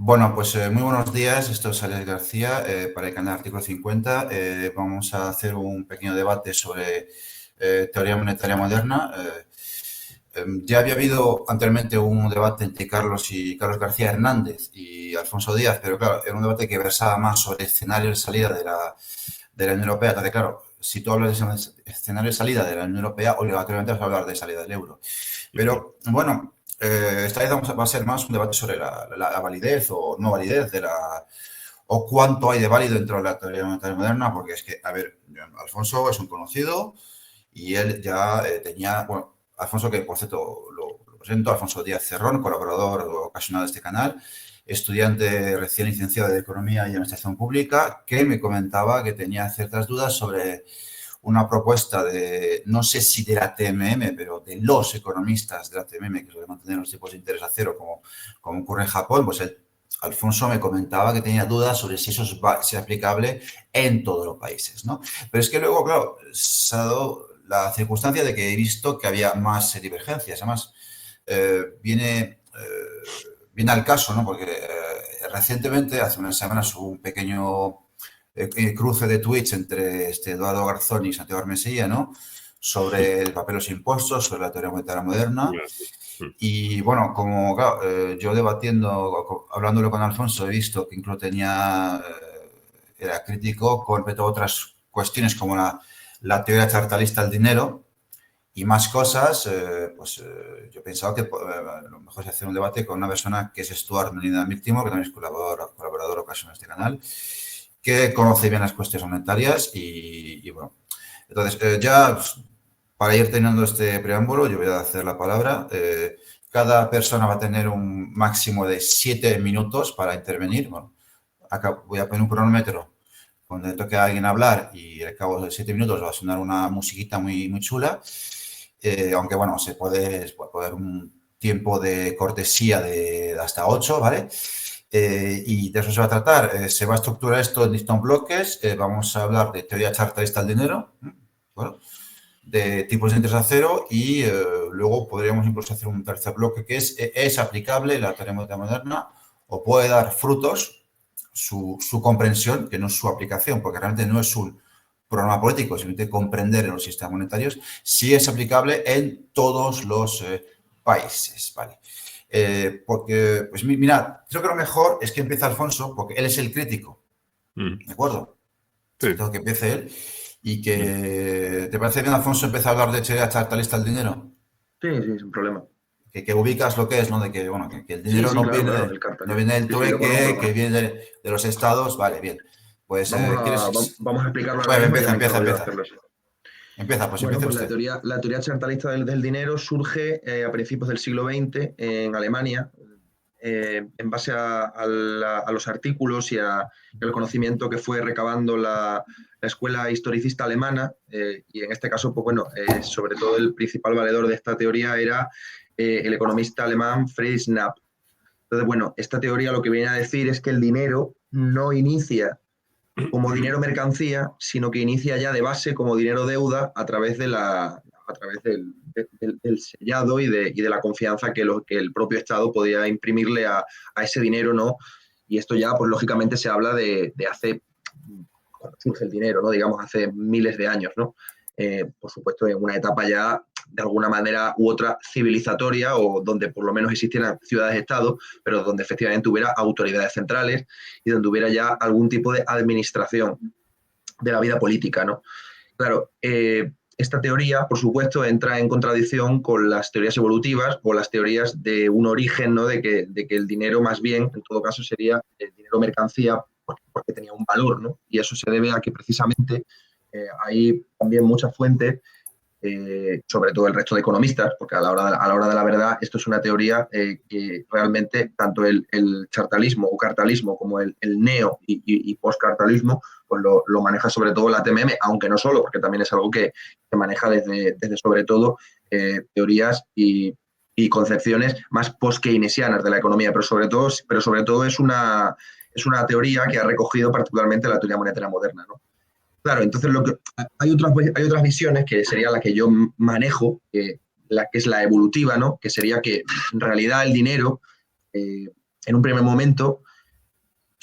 Bueno, pues muy buenos días. Esto es Alex García para el canal Artículo 50. Vamos a hacer un pequeño debate sobre teoría monetaria moderna. Ya había habido anteriormente un debate entre Carlos García Hernández y Alfonso Díaz, pero claro, era un debate que versaba más sobre escenarios de salida de la Unión Europea. Entonces, claro, si tú hablas de escenario de salida de la Unión Europea, obligatoriamente vas a hablar de salida del euro. Pero bueno, esta vez va a ser más un debate sobre la validez o no validez o cuánto hay de válido dentro de la teoría monetaria moderna, porque es que, a ver, Alfonso es un conocido y él ya tenía, bueno, Alfonso, que por cierto lo presento, Alfonso Díaz Cerrón, colaborador ocasional de este canal, estudiante recién licenciado de Economía y Administración Pública, que me comentaba que tenía ciertas dudas sobre una propuesta de, no sé si de la TMM, pero de los economistas de la TMM, que es lo de mantener los tipos de interés a cero, como ocurre en Japón, pues Alfonso me comentaba que tenía dudas sobre si eso es aplicable en todos los países, ¿no? Pero es que luego, claro, se ha dado la circunstancia de que he visto que había más divergencias. Además, viene al caso, ¿no? Porque recientemente, hace unas semanas, hubo un pequeño cruce de tweets entre Eduardo Garzón y Santiago Armesilla, ¿no? Sobre el papel de los impuestos, sobre la teoría monetaria moderna. Y bueno, como claro, yo debatiendo, hablándolo con Alfonso, he visto que incluso era crítico con respecto a otras cuestiones como la teoría chartalista del dinero y más cosas, yo he pensado que lo mejor es hacer un debate con una persona que es Stuart Melina Míctimo, que también es colaborador ocasional de este canal, que conoce bien las cuestiones monetarias y bueno. Entonces, ya para ir terminando este preámbulo, yo voy a hacer la palabra. Cada persona va a tener un máximo de 7 minutos para intervenir. Bueno, acá voy a poner un cronómetro cuando toque a alguien hablar y al cabo de 7 minutos va a sonar una musiquita muy, muy chula. Aunque, bueno, se puede dar un tiempo de cortesía de hasta 8, ¿vale? Y de eso se va a tratar. Se va a estructurar esto en distintos bloques. Vamos a hablar de teoría chartalista del dinero, bueno, de tipos de interés a cero y luego podríamos incluso hacer un tercer bloque que es aplicable la teoría monetaria moderna o puede dar frutos su comprensión, que no es su aplicación, porque realmente no es un programa político, simplemente comprender los sistemas monetarios, si es aplicable en todos los países, ¿vale? Porque, pues mira, creo que lo mejor es que empiece Alfonso, porque él es el crítico, ¿de acuerdo? Sí. Entonces, que empiece él y que... ¿Te parece bien, Alfonso, empezar a hablar de teoría chartalista del dinero? Sí, sí, sin problema. Que ubicas lo que es, ¿no? De que, bueno, que el Sí, dinero sí, no claro, viene, claro, el no cartel. viene del Sí, sí, lo conozco, lo trueque, que conozco. viene de los estados. Vale, bien. Pues, ¿quieres...? Vamos a explicarlo ahora Bueno, mismo y ya empieza, me empieza, encargo yo de empieza. hacerlo así. Empieza, pues Bueno, empiece pues usted. la teoría chartalista del dinero surge a principios del siglo XX en Alemania, en base a los artículos y al conocimiento que fue recabando la escuela historicista alemana, y en este caso, pues bueno, sobre todo el principal valedor de esta teoría era el economista alemán Friedrich Knapp. Entonces, bueno, esta teoría lo que viene a decir es que el dinero no inicia como dinero mercancía, sino que inicia ya de base como dinero deuda a través del sellado y de la confianza que el propio Estado podía imprimirle a ese dinero, ¿no? Y esto ya, pues lógicamente se habla de hace, cuando surge el dinero, ¿no? Digamos, hace miles de años, ¿no? Por supuesto, en una etapa ya de alguna manera u otra civilizatoria o donde por lo menos existieran ciudades-estado, pero donde efectivamente hubiera autoridades centrales y donde hubiera ya algún tipo de administración de la vida política, ¿no? Claro, esta teoría, por supuesto, entra en contradicción con las teorías evolutivas o las teorías de un origen, ¿no? de que el dinero más bien, en todo caso, sería el dinero mercancía porque tenía un valor, ¿no? Y eso se debe a que precisamente hay también muchas fuentes, sobre todo el resto de economistas, porque a la hora de la verdad esto es una teoría que realmente tanto el chartalismo o cartalismo como el neo y postcartalismo pues lo maneja sobre todo la TMM, aunque no solo, porque también es algo que maneja desde sobre todo teorías y concepciones más post-keynesianas de la economía, pero sobre todo es una teoría que ha recogido particularmente la teoría monetaria moderna, ¿no? Claro, entonces hay otras visiones que sería la que yo manejo, la que es la evolutiva, ¿no? Que sería que en realidad el dinero, en un primer momento,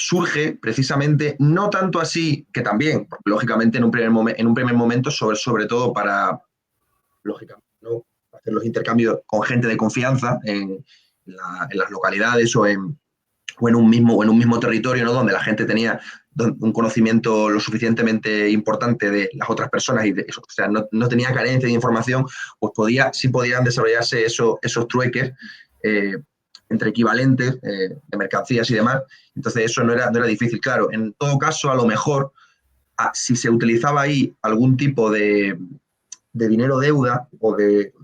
surge precisamente, no tanto así, que también, porque lógicamente en un primer momento, sobre todo para, lógicamente, ¿no?, hacer los intercambios con gente de confianza en las localidades o en un mismo territorio, ¿no?, donde la gente tenía un conocimiento lo suficientemente importante de las otras personas y de eso, o sea, no tenía carencia de información, pues sí podían desarrollarse esos trueques entre equivalentes de mercancías y demás. Entonces eso no era difícil. Claro, en todo caso, a lo mejor, si se utilizaba ahí algún tipo de dinero deuda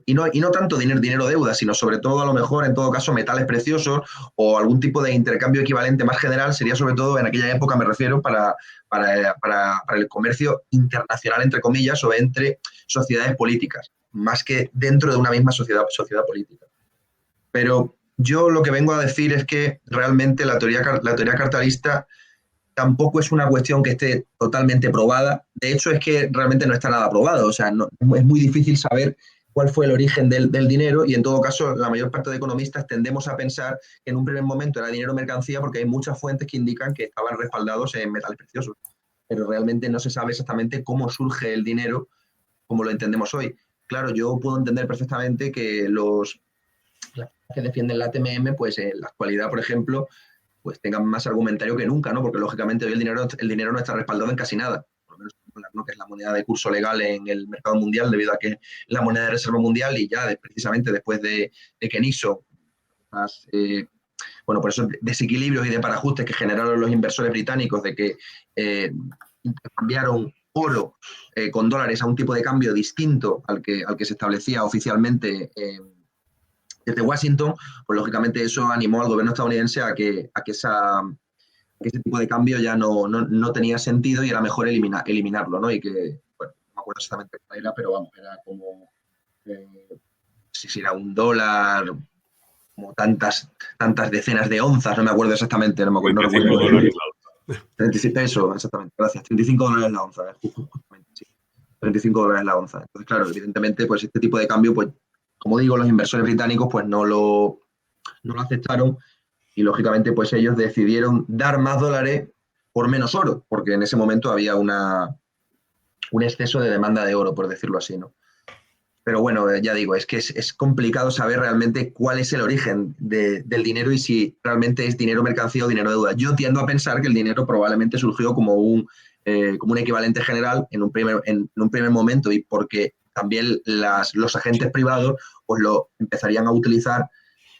y no tanto dinero deuda, sino sobre todo a lo mejor en todo caso metales preciosos o algún tipo de intercambio equivalente más general, sería sobre todo en aquella época, me refiero, para el comercio internacional, entre comillas, o entre sociedades políticas, más que dentro de una misma sociedad política. Pero yo lo que vengo a decir es que realmente la teoría cartelista tampoco es una cuestión que esté totalmente probada. De hecho, es que realmente no está nada probado. O sea, es muy difícil saber cuál fue el origen del dinero y, en todo caso, la mayor parte de economistas tendemos a pensar que en un primer momento era dinero mercancía porque hay muchas fuentes que indican que estaban respaldados en metales preciosos. Pero realmente no se sabe exactamente cómo surge el dinero como lo entendemos hoy. Claro, yo puedo entender perfectamente que los que defienden la TMM, pues en la actualidad, por ejemplo, pues tengan más argumentario que nunca, ¿no? Porque lógicamente hoy el dinero no está respaldado en casi nada, por lo menos ¿no?, que es la moneda de curso legal en el mercado mundial, debido a que es la moneda de reserva mundial y ya precisamente después de que Nixon, bueno, por esos desequilibrios y de parajustes que generaron los inversores británicos de que cambiaron oro con dólares a un tipo de cambio distinto al que se establecía oficialmente desde Washington, pues lógicamente eso animó al gobierno estadounidense a que ese tipo de cambio ya no tenía sentido y era mejor eliminarlo, ¿no? Y que, bueno, no me acuerdo exactamente cuál era, pero vamos, era como, si era $1, como tantas decenas de onzas, no me acuerdo exactamente, no me acuerdo. 35 no dólares la onza. 35, eso, exactamente, gracias, $35 la onza, justamente, sí. $35 la onza. Entonces, claro, evidentemente, pues este tipo de cambio, pues, como digo, los inversores británicos, pues no lo aceptaron y, lógicamente, pues ellos decidieron dar más dólares por menos oro, porque en ese momento había un exceso de demanda de oro, por decirlo así, ¿no? Pero bueno, ya digo, es que es complicado saber realmente cuál es el origen del dinero y si realmente es dinero mercancía o dinero deuda. Yo tiendo a pensar que el dinero probablemente surgió como un equivalente general en un primer momento, y porque también los agentes privados pues lo empezarían a utilizar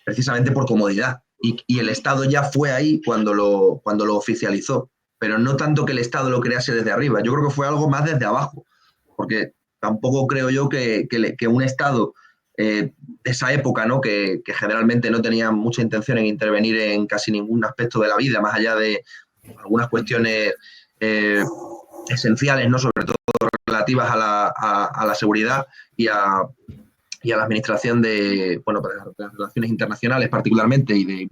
precisamente por comodidad. Y el Estado ya fue ahí cuando lo oficializó, pero no tanto que el Estado lo crease desde arriba. Yo creo que fue algo más desde abajo, porque tampoco creo yo que un Estado de esa época, ¿no?, que generalmente no tenía mucha intención en intervenir en casi ningún aspecto de la vida, más allá de algunas cuestiones esenciales, ¿no?, sobre todo relativas a la seguridad y a la administración de las relaciones internacionales particularmente y de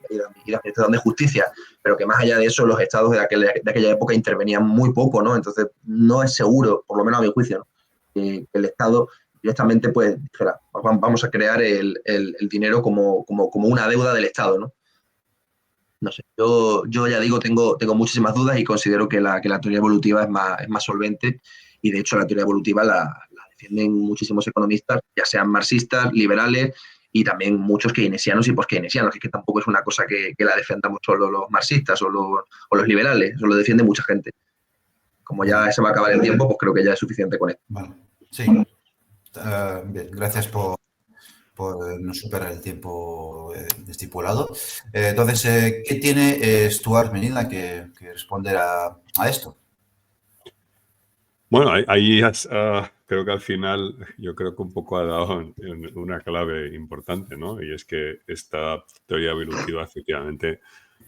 la administración de justicia, pero que más allá de eso los estados de aquella época intervenían muy poco, ¿no? Entonces no es seguro, por lo menos a mi juicio, ¿no?, que el Estado directamente pues dijera, vamos a crear el dinero como una deuda del Estado, ¿no? No sé, yo ya digo, tengo muchísimas dudas y considero que la teoría evolutiva es más solvente, y de hecho la teoría evolutiva la defienden muchísimos economistas, ya sean marxistas, liberales y también muchos keynesianos y post-keynesianos, que tampoco es una cosa que la defendamos solo los marxistas o los liberales, eso lo defiende mucha gente. Como ya se va a acabar el tiempo, pues creo que ya es suficiente con esto. Vale, sí. Bien, gracias por no superar el tiempo estipulado. Entonces, ¿qué tiene Stuart Medina que responder a esto? Bueno, ahí creo que al final yo creo que un poco ha dado una clave importante, ¿no? Y es que esta teoría evolutiva efectivamente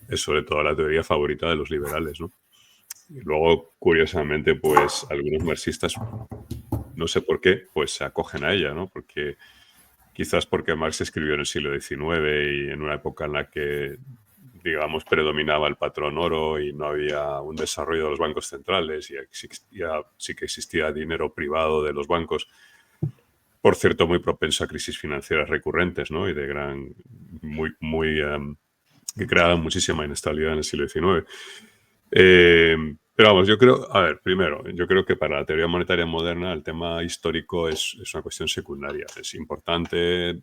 es sobre todo la teoría favorita de los liberales, ¿no? Y luego, curiosamente, pues algunos marxistas, no sé por qué, pues se acogen a ella, ¿no? Quizás porque Marx escribió en el siglo XIX y en una época en la que, digamos, predominaba el patrón oro y no había un desarrollo de los bancos centrales y sí que existía dinero privado de los bancos, por cierto, muy propenso a crisis financieras recurrentes, ¿no? Y de muy que crearon muchísima inestabilidad en el siglo XIX. Pero vamos, yo creo, a ver, primero, yo creo que para la teoría monetaria moderna el tema histórico es una cuestión secundaria. Es importante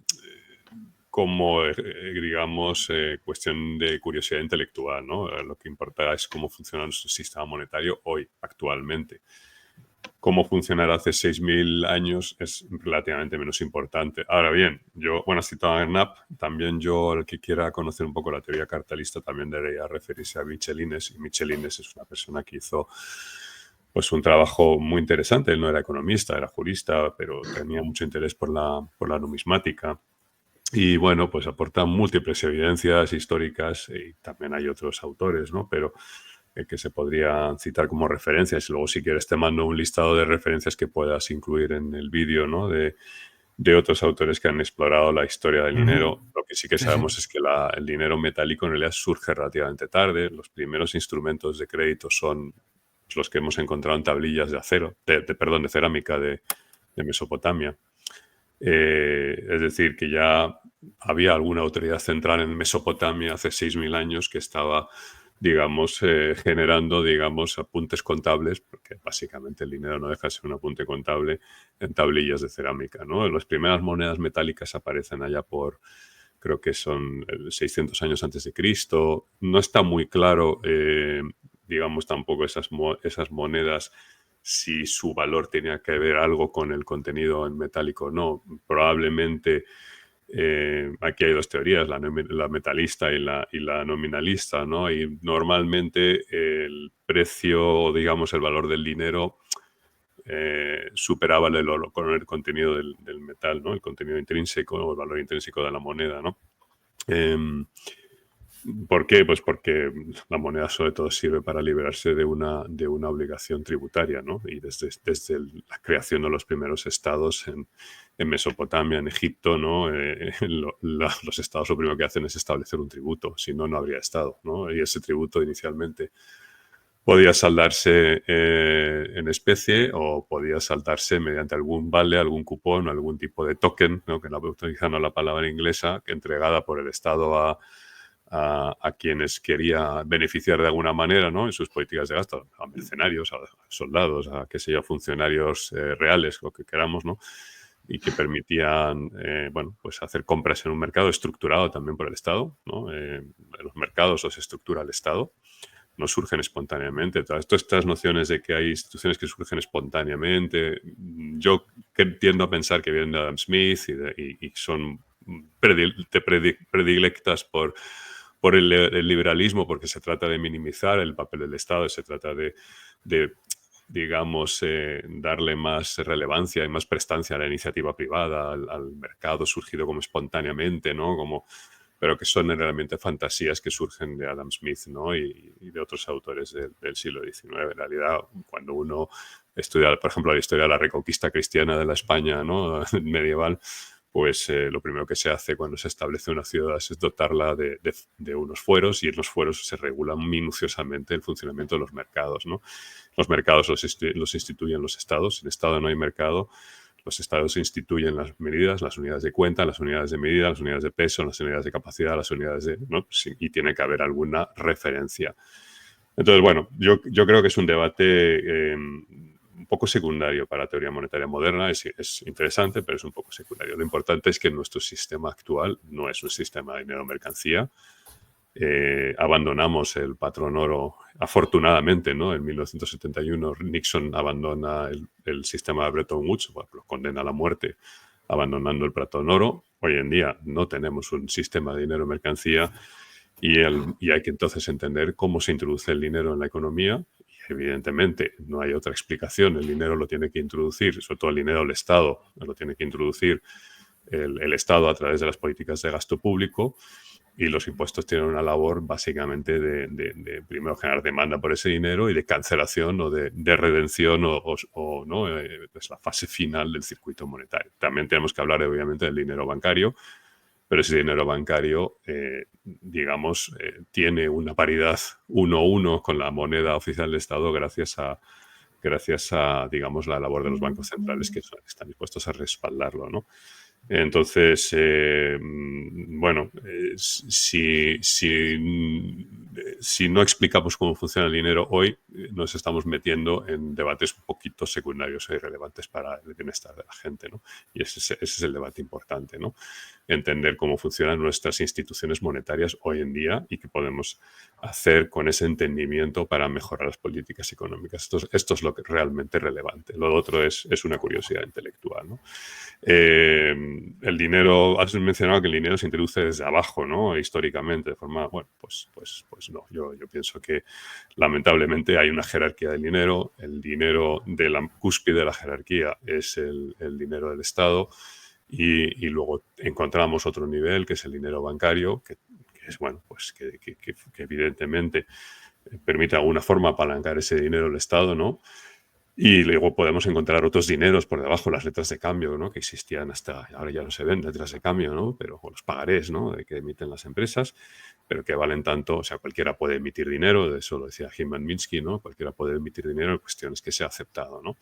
como, digamos, cuestión de curiosidad intelectual, ¿no? Lo que importa es cómo funciona nuestro sistema monetario hoy, actualmente. Cómo funcionará hace 6.000 años es relativamente menos importante. Ahora bien, yo, bueno, has citado a Knapp, también yo, el que quiera conocer un poco la teoría cartelista, también debería referirse a Michelines, y Michelines es una persona que hizo pues un trabajo muy interesante. Él no era economista, era jurista, pero tenía mucho interés por la numismática. Y bueno, pues aporta múltiples evidencias históricas y también hay otros autores, ¿no? Pero que se podrían citar como referencias. Y luego, si quieres, te mando un listado de referencias que puedas incluir en el vídeo, ¿no? De otros autores que han explorado la historia del dinero. Lo que sí que sabemos es que el dinero metálico en realidad surge relativamente tarde. Los primeros instrumentos de crédito son los que hemos encontrado en tablillas de acero, perdón, de cerámica de Mesopotamia. Es decir, que ya había alguna autoridad central en Mesopotamia hace 6.000 años que estaba, digamos, generando, digamos, apuntes contables, porque básicamente el dinero no deja de ser un apunte contable en tablillas de cerámica, ¿no? Las primeras monedas metálicas aparecen allá por, creo que son 600 años antes de Cristo. No está muy claro, digamos, tampoco esas monedas, si su valor tenía que ver algo con el contenido en metálico o no. Probablemente aquí hay dos teorías, la metalista y la nominalista, ¿no? Y normalmente el precio, digamos, el valor del dinero superaba el oro con el contenido del metal, ¿no? El contenido intrínseco o el valor intrínseco de la moneda, ¿no? ¿Por qué? Pues porque la moneda sobre todo sirve para liberarse de una obligación tributaria, ¿no? Y desde la creación de los primeros estados en Mesopotamia, en Egipto, ¿no? Los estados lo primero que hacen es establecer un tributo, si no, no habría estado, ¿no? Y ese tributo inicialmente podía saldarse en especie o podía saldarse mediante algún vale, algún cupón, algún tipo de token, ¿no? Que utilizando la palabra inglesa, entregada por el Estado a quienes quería beneficiar de alguna manera, ¿no? En sus políticas de gasto, a mercenarios, a soldados, a qué sé yo, funcionarios reales, lo que queramos, ¿no? Y que permitían, bueno, pues hacer compras en un mercado estructurado también por el Estado, ¿no? Los mercados los estructura el Estado, no surgen espontáneamente. Todas estas nociones de que hay instituciones que surgen espontáneamente, yo tiendo a pensar que vienen de Adam Smith y son predilectas por el liberalismo, porque se trata de minimizar el papel del Estado, se trata de digamos, darle más relevancia y más prestancia a la iniciativa privada, al mercado surgido como espontáneamente, ¿no? Pero que son realmente fantasías que surgen de Adam Smith, ¿no? y de otros autores del siglo XIX. En realidad, cuando uno estudia, por ejemplo, la historia de la reconquista cristiana de la España, ¿no? medieval, pues lo primero que se hace cuando se establece una ciudad es dotarla de unos fueros, y en los fueros se regula minuciosamente el funcionamiento de los mercados, ¿no? Los mercados los instituyen los estados. En estado no hay mercado. Los estados instituyen las medidas, las unidades de cuenta, las unidades de medida, las unidades de peso, las unidades de capacidad, las unidades de... ¿no? Sí, y tiene que haber alguna referencia. Entonces, bueno, yo creo que es un debate un poco secundario para la teoría monetaria moderna. Es interesante, pero es un poco secundario. Lo importante es que nuestro sistema actual no es un sistema de dinero-mercancía. Abandonamos el patrón oro, afortunadamente, ¿no? En 1971 Nixon abandona el sistema de Bretton Woods, bueno, lo condena a la muerte abandonando el patrón oro. Hoy en día no tenemos un sistema de dinero-mercancía y hay que entonces entender cómo se introduce el dinero en la economía. Y evidentemente no hay otra explicación. El dinero lo tiene que introducir, sobre todo el dinero del Estado, lo tiene que introducir el Estado a través de las políticas de gasto público. Y los impuestos tienen una labor básicamente de primero generar demanda por ese dinero y de cancelación o de redención o ¿no? Es la fase final del circuito monetario. También tenemos que hablar, obviamente, del dinero bancario, pero ese dinero bancario, digamos, tiene una paridad 1-1 con la moneda oficial del Estado gracias a, digamos, la labor de los bancos centrales que están dispuestos a respaldarlo, ¿no? Entonces, bueno, si no explicamos cómo funciona el dinero hoy, nos estamos metiendo en debates un poquito secundarios e irrelevantes para el bienestar de la gente, ¿no? Y ese es el debate importante, ¿no? Entender cómo funcionan nuestras instituciones monetarias hoy en día y qué podemos hacer con ese entendimiento para mejorar las políticas económicas. Esto es lo que realmente relevante. Lo otro es una curiosidad intelectual, ¿no? El dinero, has mencionado que el dinero se introduce desde abajo, ¿no? Históricamente, de forma, bueno, pues no. Yo pienso que lamentablemente hay una jerarquía del dinero. El dinero de la cúspide de la jerarquía es el dinero del Estado y luego encontramos otro nivel que es el dinero bancario, que es, bueno, pues que evidentemente permite de alguna forma apalancar ese dinero del Estado, ¿no? Y luego podemos encontrar otros dineros por debajo, las letras de cambio, ¿no? Que existían hasta, ahora ya no se ven letras de cambio, ¿no? Pero o los pagarés, ¿no? De que emiten las empresas, pero que valen tanto, o sea, cualquiera puede emitir dinero, de eso lo decía Hyman Minsky, ¿no? Cualquiera puede emitir dinero, la cuestión es que sea aceptado, ¿no?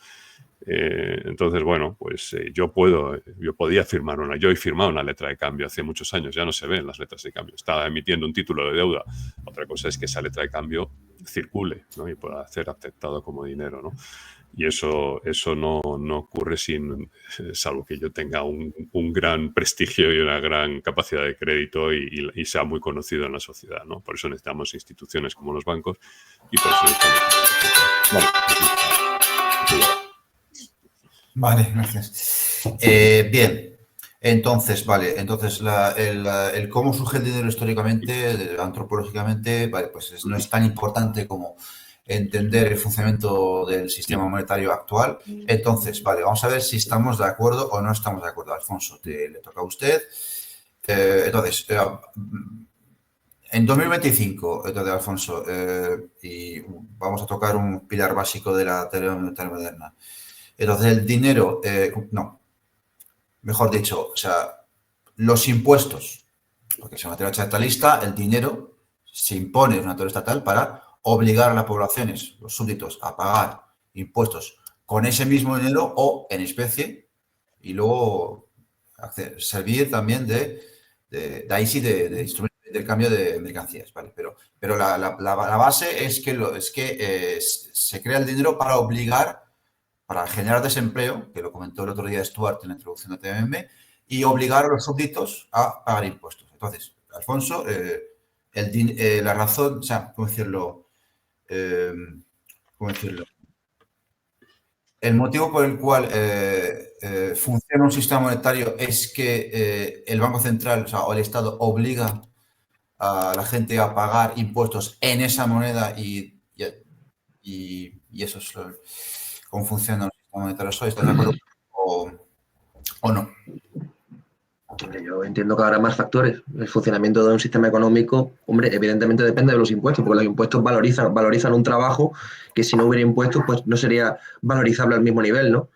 Entonces, bueno, pues yo podía firmar yo he firmado una letra de cambio hace muchos años, ya no se ven las letras de cambio, estaba emitiendo un título de deuda. Otra cosa es que esa letra de cambio circule, ¿no? Y pueda ser aceptado como dinero, ¿no? Y eso no ocurre salvo que yo tenga un gran prestigio y una gran capacidad de crédito y sea muy conocido en la sociedad, ¿no? Por eso necesitamos instituciones como los bancos y por eso necesitamos... Vale, gracias. Bien, entonces, vale, entonces el cómo surge el dinero históricamente, antropológicamente, vale, pues no es tan importante como entender el funcionamiento del sistema monetario actual. Entonces, vale, vamos a ver si estamos de acuerdo o no estamos de acuerdo. Alfonso, le toca a usted. Entonces, en 2025, entonces, Alfonso, y vamos a tocar un pilar básico de la teoría monetaria moderna. Entonces, el dinero, mejor dicho, o sea, los impuestos, porque es una teoría estatalista, el dinero se impone en una teoría estatal para obligar a las poblaciones, los súbditos, a pagar impuestos con ese mismo dinero o en especie y luego servir también de instrumento de intercambio de mercancías, ¿vale? Pero la base es que se crea el dinero para obligar, para generar desempleo, que lo comentó el otro día Stuart en la introducción de TMM, y obligar a los súbditos a pagar impuestos. Entonces, Alfonso, la razón, o sea, ¿cómo decirlo? El motivo por el cual funciona un sistema monetario es que el Banco Central, o el Estado, obliga a la gente a pagar impuestos en esa moneda y eso es cómo funciona el sistema monetario. ¿Estás de acuerdo o no? Yo entiendo que habrá más factores. El funcionamiento de un sistema económico, hombre, evidentemente depende de los impuestos, porque los impuestos valorizan un trabajo que si no hubiera impuestos, pues no sería valorizable al mismo nivel, ¿no?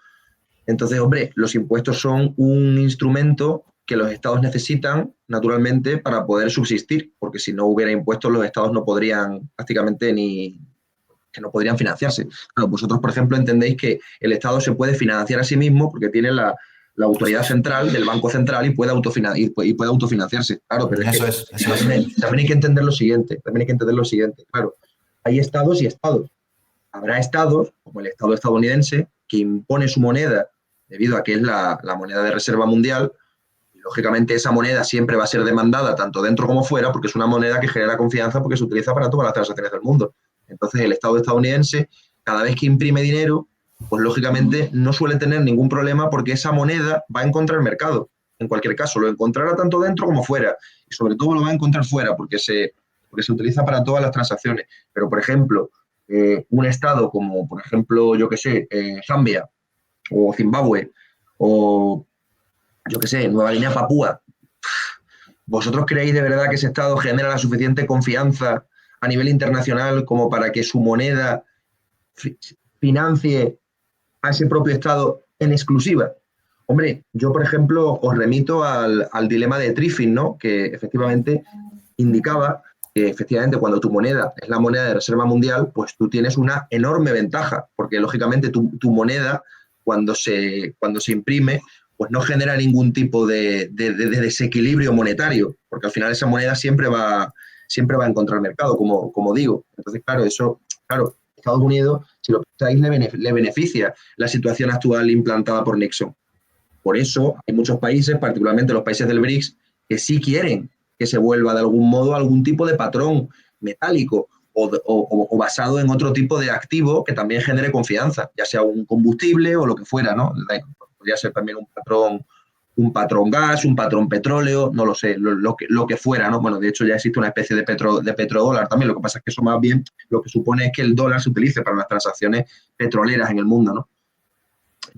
Entonces, hombre, los impuestos son un instrumento que los estados necesitan, naturalmente, para poder subsistir, porque si no hubiera impuestos, los estados no podrían prácticamente que no podrían financiarse. Claro, vosotros, por ejemplo, entendéis que el Estado se puede financiar a sí mismo porque tiene la autoridad central del Banco Central y puede autofinanciarse. Claro, pero también hay que entender lo siguiente. Claro, hay estados y estados. Habrá estados, como el Estado estadounidense, que impone su moneda debido a que es la moneda de reserva mundial. Y, lógicamente, esa moneda siempre va a ser demandada tanto dentro como fuera porque es una moneda que genera confianza porque se utiliza para todas las transacciones del mundo. Entonces, el Estado estadounidense, cada vez que imprime dinero, pues lógicamente no suele tener ningún problema porque esa moneda va a encontrar mercado. En cualquier caso, lo encontrará tanto dentro como fuera. Y sobre todo lo va a encontrar fuera porque se utiliza para todas las transacciones. Pero, por ejemplo, un estado como, por ejemplo, yo qué sé, Zambia o Zimbabue o, yo qué sé, Nueva Guinea, Papúa. ¿Vosotros creéis de verdad que ese estado genera la suficiente confianza a nivel internacional como para que su moneda financie a ese propio estado en exclusiva? Hombre, yo, por ejemplo, os remito al dilema de Triffin, ¿no? Que efectivamente indicaba que efectivamente cuando tu moneda es la moneda de reserva mundial, pues tú tienes una enorme ventaja, porque lógicamente tu moneda, cuando se imprime, pues no genera ningún tipo de desequilibrio monetario, porque al final esa moneda siempre va a encontrar mercado, como digo. Entonces, claro, Estados Unidos, si lo pensáis, le beneficia la situación actual implantada por Nixon. Por eso hay muchos países, particularmente los países del BRICS, que sí quieren que se vuelva de algún modo a algún tipo de patrón metálico o basado en otro tipo de activo que también genere confianza, ya sea un combustible o lo que fuera, ¿no? Podría ser también un patrón gas, un patrón petróleo, no lo sé, lo que fuera, ¿no? Bueno, de hecho ya existe una especie de petrodólar también, lo que pasa es que eso más bien lo que supone es que el dólar se utilice para las transacciones petroleras en el mundo, ¿no?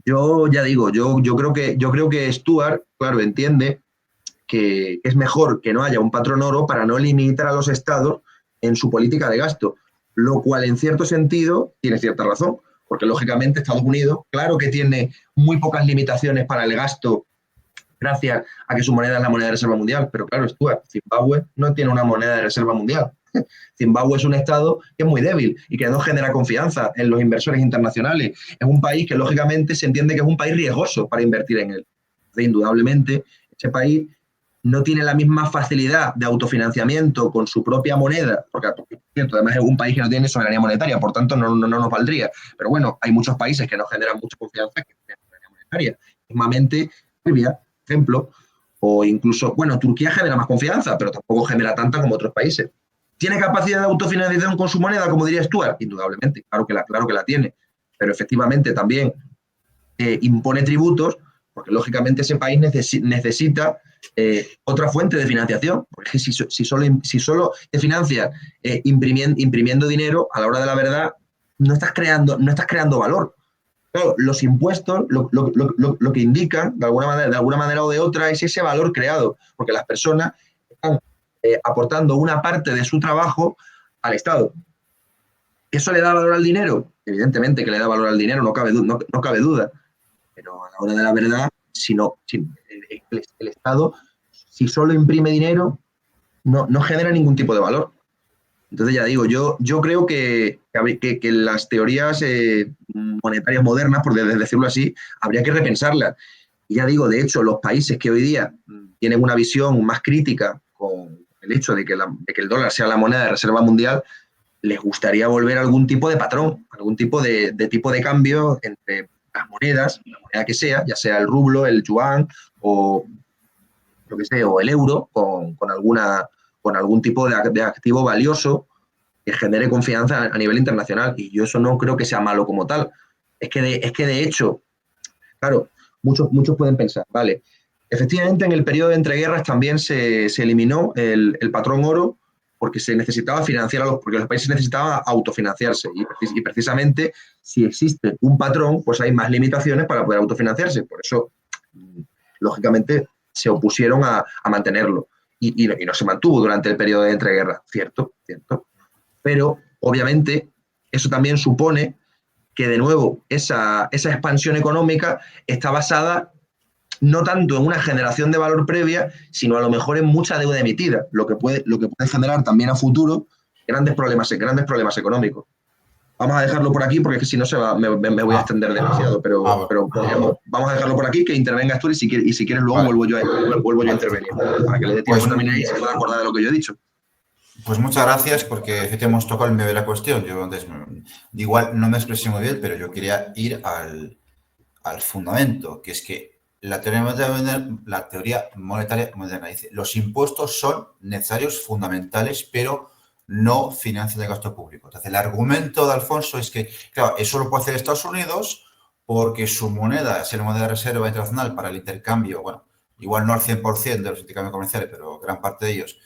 Yo ya digo, yo creo que Stuart, claro, entiende que es mejor que no haya un patrón oro para no limitar a los estados en su política de gasto, lo cual en cierto sentido tiene cierta razón, porque lógicamente Estados Unidos, claro que tiene muy pocas limitaciones para el gasto gracias a que su moneda es la moneda de reserva mundial, pero claro, Stuart, Zimbabue no tiene una moneda de reserva mundial. Zimbabue es un estado que es muy débil y que no genera confianza en los inversores internacionales. Es un país que lógicamente se entiende que es un país riesgoso para invertir en él. Entonces, indudablemente, ese país no tiene la misma facilidad de autofinanciamiento con su propia moneda, porque cierto, además es un país que no tiene soberanía monetaria, por tanto no nos valdría. Pero bueno, hay muchos países que no generan mucha confianza que tienen soberanía monetaria. Mismamente, Serbia, por ejemplo, o incluso, bueno, Turquía genera más confianza, pero tampoco genera tanta como otros países. ¿Tiene capacidad de autofinanciación con su moneda, como diría Stuart? Indudablemente, claro que la tiene. Pero efectivamente también impone tributos, porque lógicamente ese país necesita otra fuente de financiación. Porque si solo te financias imprimiendo dinero, a la hora de la verdad no estás creando valor. Claro, los impuestos lo que indican, de alguna manera o de otra, es ese valor creado, porque las personas están aportando una parte de su trabajo al Estado. ¿Eso le da valor al dinero? Evidentemente que le da valor al dinero, no cabe duda. Pero a la hora de la verdad, el Estado, si solo imprime dinero, no genera ningún tipo de valor. Entonces, ya digo, yo creo que las teorías monetarias modernas, por decirlo así, habría que repensarlas. Y ya digo, de hecho, los países que hoy día tienen una visión más crítica con el hecho de que el dólar sea la moneda de reserva mundial, les gustaría volver a algún tipo de patrón, algún tipo de tipo de cambio entre las monedas, la moneda que sea, ya sea el rublo, el yuan o lo que sea, o el euro, con algún tipo de activo valioso que genere confianza a nivel internacional. Y yo eso no creo que sea malo como tal. Es que de hecho, claro, muchos pueden pensar, vale, efectivamente en el periodo de entreguerras también se eliminó el patrón oro porque se necesitaba financiar porque los países necesitaban autofinanciarse y precisamente si existe un patrón, pues hay más limitaciones para poder autofinanciarse. Por eso, lógicamente, se opusieron a mantenerlo y no se mantuvo durante el periodo de entreguerras, cierto. Pero, obviamente, eso también supone que, de nuevo, esa expansión económica está basada no tanto en una generación de valor previa, sino a lo mejor en mucha deuda emitida, lo que puede generar también a futuro grandes problemas económicos. Vamos a dejarlo por aquí porque es que si no me voy a extender demasiado, pero vamos a dejarlo por aquí, que intervengas tú y si quieres luego vuelvo yo a intervenir, para que le dé tiempo también y se pueda acordar de lo que yo he dicho. Pues muchas gracias porque efectivamente hemos tocado el medio de la cuestión. Yo antes, igual no me expresé muy bien, pero yo quería ir al fundamento, que es que la teoría monetaria moderna dice los impuestos son necesarios, fundamentales, pero no financian el gasto público. Entonces, el argumento de Alfonso es que, claro, eso lo puede hacer Estados Unidos porque su moneda es la moneda de reserva internacional para el intercambio, bueno, igual no al 100% de los intercambios comerciales, pero gran parte de ellos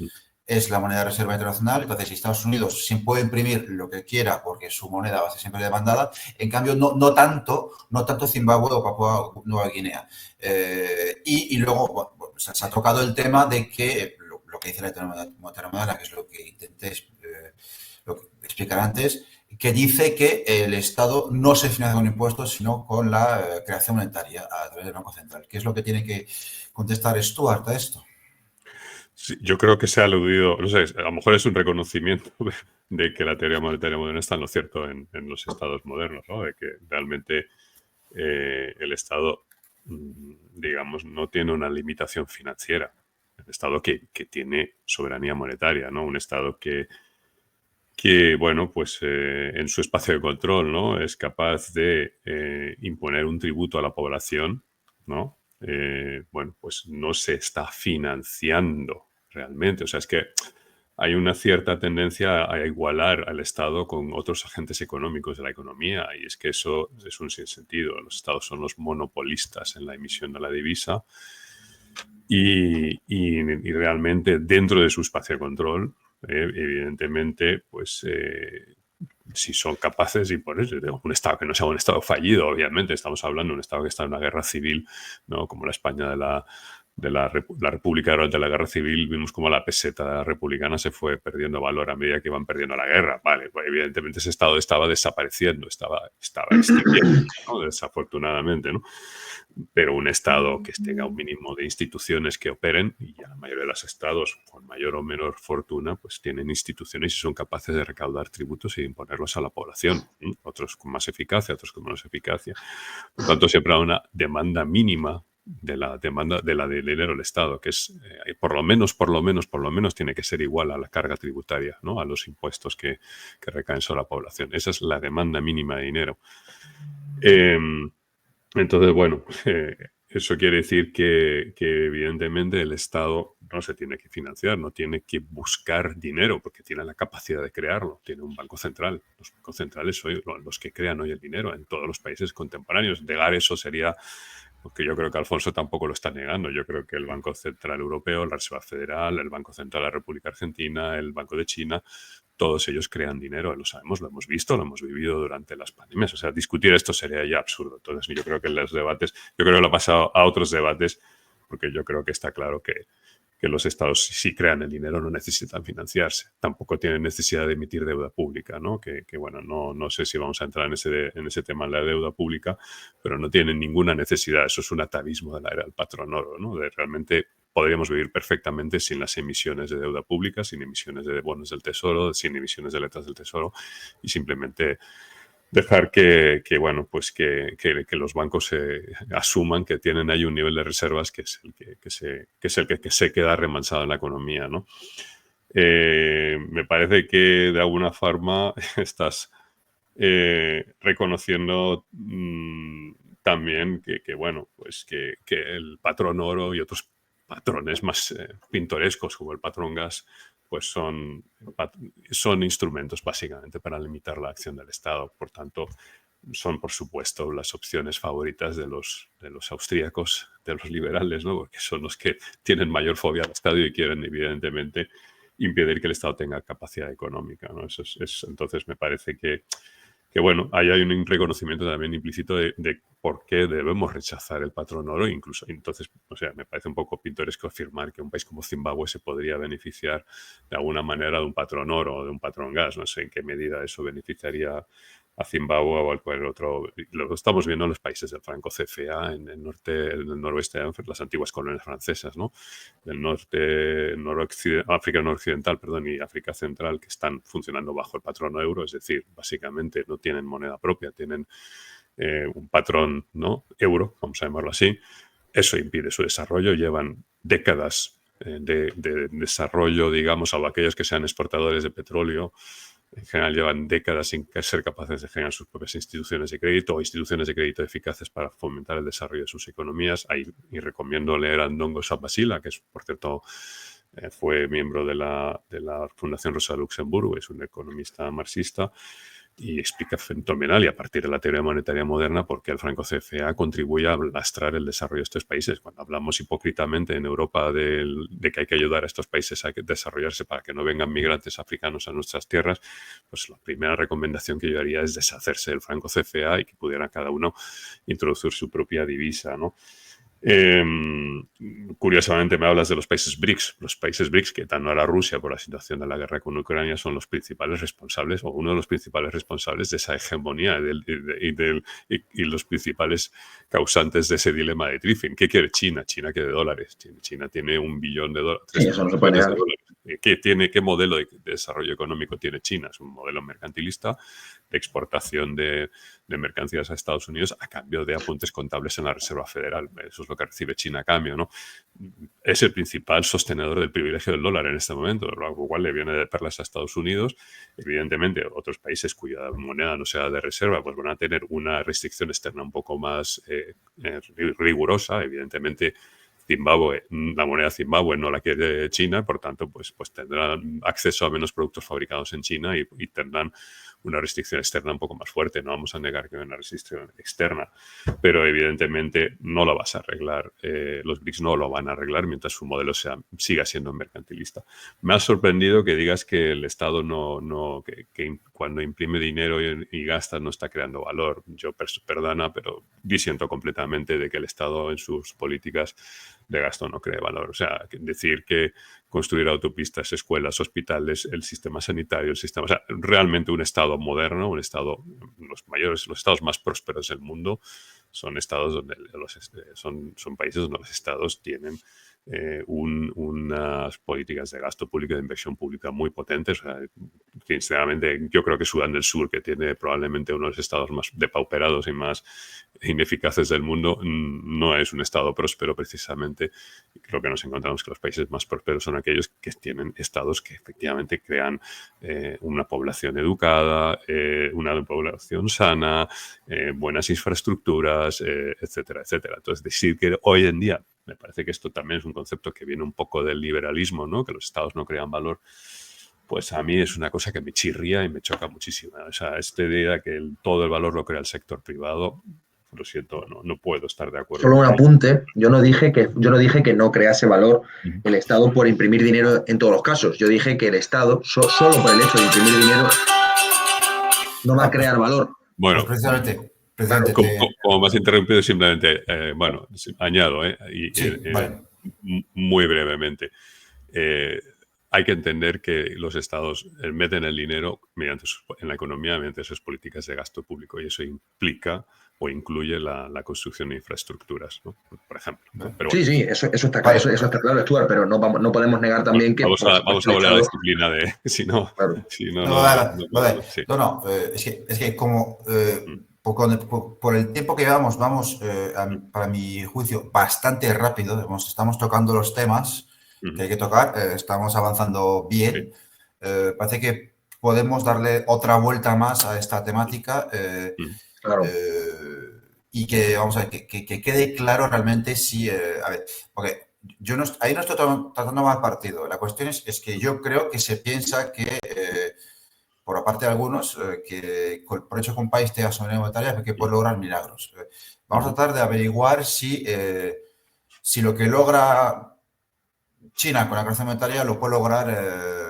es la moneda de reserva internacional. Entonces, si Estados Unidos sí puede imprimir lo que quiera porque su moneda va a ser siempre demandada, en cambio, no tanto Zimbabue o Papúa Nueva Guinea. Y luego, bueno, se ha tocado el tema de que lo que dice la teoría moderna, que es lo que intenté explicar antes, que dice que el Estado no se financia con impuestos, sino con la creación monetaria a través del Banco Central. ¿Qué es lo que tiene que contestar Stuart a esto? Sí, yo creo que se ha aludido, no sé, a lo mejor es un reconocimiento de que la teoría monetaria moderna está en lo cierto en los estados modernos, ¿no? De que realmente el Estado digamos, no tiene una limitación financiera. El Estado que tiene soberanía monetaria, ¿no? Un Estado que bueno, pues en su espacio de control, ¿no? Es capaz de imponer un tributo a la población, ¿no? Bueno, pues no se está financiando realmente. O sea, es que hay una cierta tendencia a igualar al Estado con otros agentes económicos de la economía, y es que eso es un sinsentido. Los Estados son los monopolistas en la emisión de la divisa y realmente dentro de su espacio de control, evidentemente, pues si son capaces de imponer un Estado que no sea un Estado fallido, obviamente, estamos hablando de un Estado que está en una guerra civil, ¿no? Como la España de la República durante la Guerra Civil, vimos como la peseta republicana se fue perdiendo valor a medida que iban perdiendo la guerra. Vale, pues evidentemente ese Estado estaba desapareciendo, estaba extinguiendo, ¿no? Desafortunadamente, ¿no? Pero un Estado que tenga un mínimo de instituciones que operen, y ya la mayoría de los Estados, con mayor o menor fortuna, pues tienen instituciones y son capaces de recaudar tributos y imponerlos a la población. Otros con más eficacia, otros con menos eficacia. Por lo tanto, siempre hay una demanda mínima de la demanda del dinero del Estado, que es por lo menos tiene que ser igual a la carga tributaria, ¿no? A los impuestos que recaen sobre la población. Esa es la demanda mínima de dinero. Entonces, bueno, eso quiere decir que evidentemente el Estado no se tiene que financiar, no tiene que buscar dinero porque tiene la capacidad de crearlo. Tiene un banco central. Los bancos centrales son los que crean hoy el dinero en todos los países contemporáneos. Negar eso sería, porque yo creo que Alfonso tampoco lo está negando. Yo creo que el Banco Central Europeo, la Reserva Federal, el Banco Central de la República Argentina, el Banco de China, todos ellos crean dinero, lo sabemos, lo hemos visto, lo hemos vivido durante las pandemias. O sea, discutir esto sería ya absurdo. Entonces, yo creo que los debates, yo creo que lo ha pasado a otros debates, porque yo creo que está claro que los Estados, si crean el dinero, no necesitan financiarse. Tampoco tienen necesidad de emitir deuda pública, ¿no? Que bueno, no sé si vamos a entrar en ese tema de la deuda pública, pero no tienen ninguna necesidad. Eso es un atavismo de la era del patrón oro, ¿no? De realmente podríamos vivir perfectamente sin las emisiones de deuda pública, sin emisiones de bonos del Tesoro, sin emisiones de letras del Tesoro, y simplemente dejar que los bancos asuman que tienen ahí un nivel de reservas que es el que se queda remansado en la economía, ¿no? Me parece que de alguna forma estás reconociendo también que el patrón oro y otros patrones más pintorescos como el patrón gas pues son instrumentos básicamente para limitar la acción del Estado. Por tanto, son por supuesto las opciones favoritas de los austríacos, de los liberales, ¿no? Porque son los que tienen mayor fobia al Estado y quieren evidentemente impedir que el Estado tenga capacidad económica, ¿no? Entonces me parece que bueno, ahí hay un reconocimiento también implícito de por qué debemos rechazar el patrón oro. Incluso, entonces, o sea, me parece un poco pintoresco afirmar que un país como Zimbabue se podría beneficiar de alguna manera de un patrón oro o de un patrón gas. No sé en qué medida eso beneficiaría a Zimbabue o a cualquier otro. Lo estamos viendo en los países del Franco CFA, en el noroeste de las antiguas colonias francesas, ¿no? Del África noroccidental, y África central, que están funcionando bajo el patrón euro, es decir, básicamente no tienen moneda propia, tienen un patrón, ¿no? Euro, vamos a llamarlo así. Eso impide su desarrollo. Llevan décadas de desarrollo, digamos, salvo aquellos que sean exportadores de petróleo. En general llevan décadas sin ser capaces de generar sus propias instituciones de crédito o instituciones de crédito eficaces para fomentar el desarrollo de sus economías. Y recomiendo leer a Ndongo Sabasila, que es, por cierto, fue miembro de la Fundación Rosa Luxemburgo, es un economista marxista, y explica fenomenal, y a partir de la teoría monetaria moderna, por qué el Franco CFA contribuye a lastrar el desarrollo de estos países. Cuando hablamos hipócritamente en Europa de que hay que ayudar a estos países a desarrollarse para que no vengan migrantes africanos a nuestras tierras, pues la primera recomendación que yo haría es deshacerse del Franco CFA y que pudiera cada uno introducir su propia divisa, ¿no? Curiosamente me hablas de los países BRICS. Los países BRICS, que tan no era Rusia por la situación de la guerra con Ucrania, son los principales responsables, o uno de los principales responsables de esa hegemonía y los principales causantes de ese dilema de Triffin. ¿Qué quiere China? China quiere dólares. China tiene $1 billón. Sí, eso no se puede negar. ¿Qué modelo de desarrollo económico tiene China? Es un modelo mercantilista de exportación de mercancías a Estados Unidos a cambio de apuntes contables en la Reserva Federal. Eso es lo que recibe China a cambio, ¿no? Es el principal sostenedor del privilegio del dólar en este momento, lo cual le viene de perlas a Estados Unidos. Evidentemente, otros países cuya moneda no sea de reserva pues van a tener una restricción externa un poco más rigurosa. Evidentemente, Zimbabue, la moneda Zimbabue no la quiere China, por tanto, pues tendrán acceso a menos productos fabricados en China y tendrán una restricción externa un poco más fuerte. No vamos a negar que hay una restricción externa, pero evidentemente no lo vas a arreglar. Los BRICS no lo van a arreglar mientras su modelo siga siendo mercantilista. Me ha sorprendido que digas que el Estado que cuando imprime dinero y gasta no está creando valor. Yo, perdona, pero disiento completamente de que el Estado en sus políticas de gasto no cree valor. O sea, decir que construir autopistas, escuelas, hospitales, el sistema sanitario, o sea, realmente un Estado moderno, un Estado, los Estados más prósperos del mundo son estados donde son países donde los Estados tienen unas políticas de gasto público y de inversión pública muy potentes. O sea, sinceramente, yo creo que Sudán del Sur, que tiene probablemente uno de los estados más depauperados y más ineficaces del mundo, no es un estado próspero precisamente. Lo que nos encontramos es que los países más prósperos son aquellos que tienen estados que efectivamente crean una población educada, una población sana, buenas infraestructuras, etcétera, etcétera. Entonces, decir que hoy en día, me parece que esto también es un concepto que viene un poco del liberalismo, ¿no? Que los estados no crean valor, pues a mí es una cosa que me chirría y me choca muchísimo. O sea, esta idea que todo el valor lo crea el sector privado, lo siento, no puedo estar de acuerdo. Solo un apunte, yo no dije que no crease valor el Estado por imprimir dinero en todos los casos. Yo dije que el Estado, solo por el hecho de imprimir dinero, no va a crear valor. Bueno, pues precisamente como me has interrumpido, simplemente, añado, vale. muy brevemente. Hay que entender que los estados meten el dinero en la economía mediante sus políticas de gasto público, y eso implica o incluye la construcción de infraestructuras, ¿no? Por ejemplo. Pero sí, bueno, eso está claro, eso está claro, Stuart, pero no podemos negar también que... Vamos a volver a la disciplina de... Es que como por el tiempo que llevamos, para mi juicio, bastante rápido. Estamos tocando los temas que hay que tocar, estamos avanzando bien. Sí. Parece que podemos darle otra vuelta más a esta temática claro. Y que, vamos a ver, que quede claro realmente si... a ver, porque yo ahí no estoy tratando mal partido. La cuestión es que yo creo que se piensa que... por parte de algunos, que por hecho que un país tenga soberanía monetaria es que puede lograr milagros. Vamos a tratar de averiguar si lo que logra China con la creación monetaria lo puede lograr,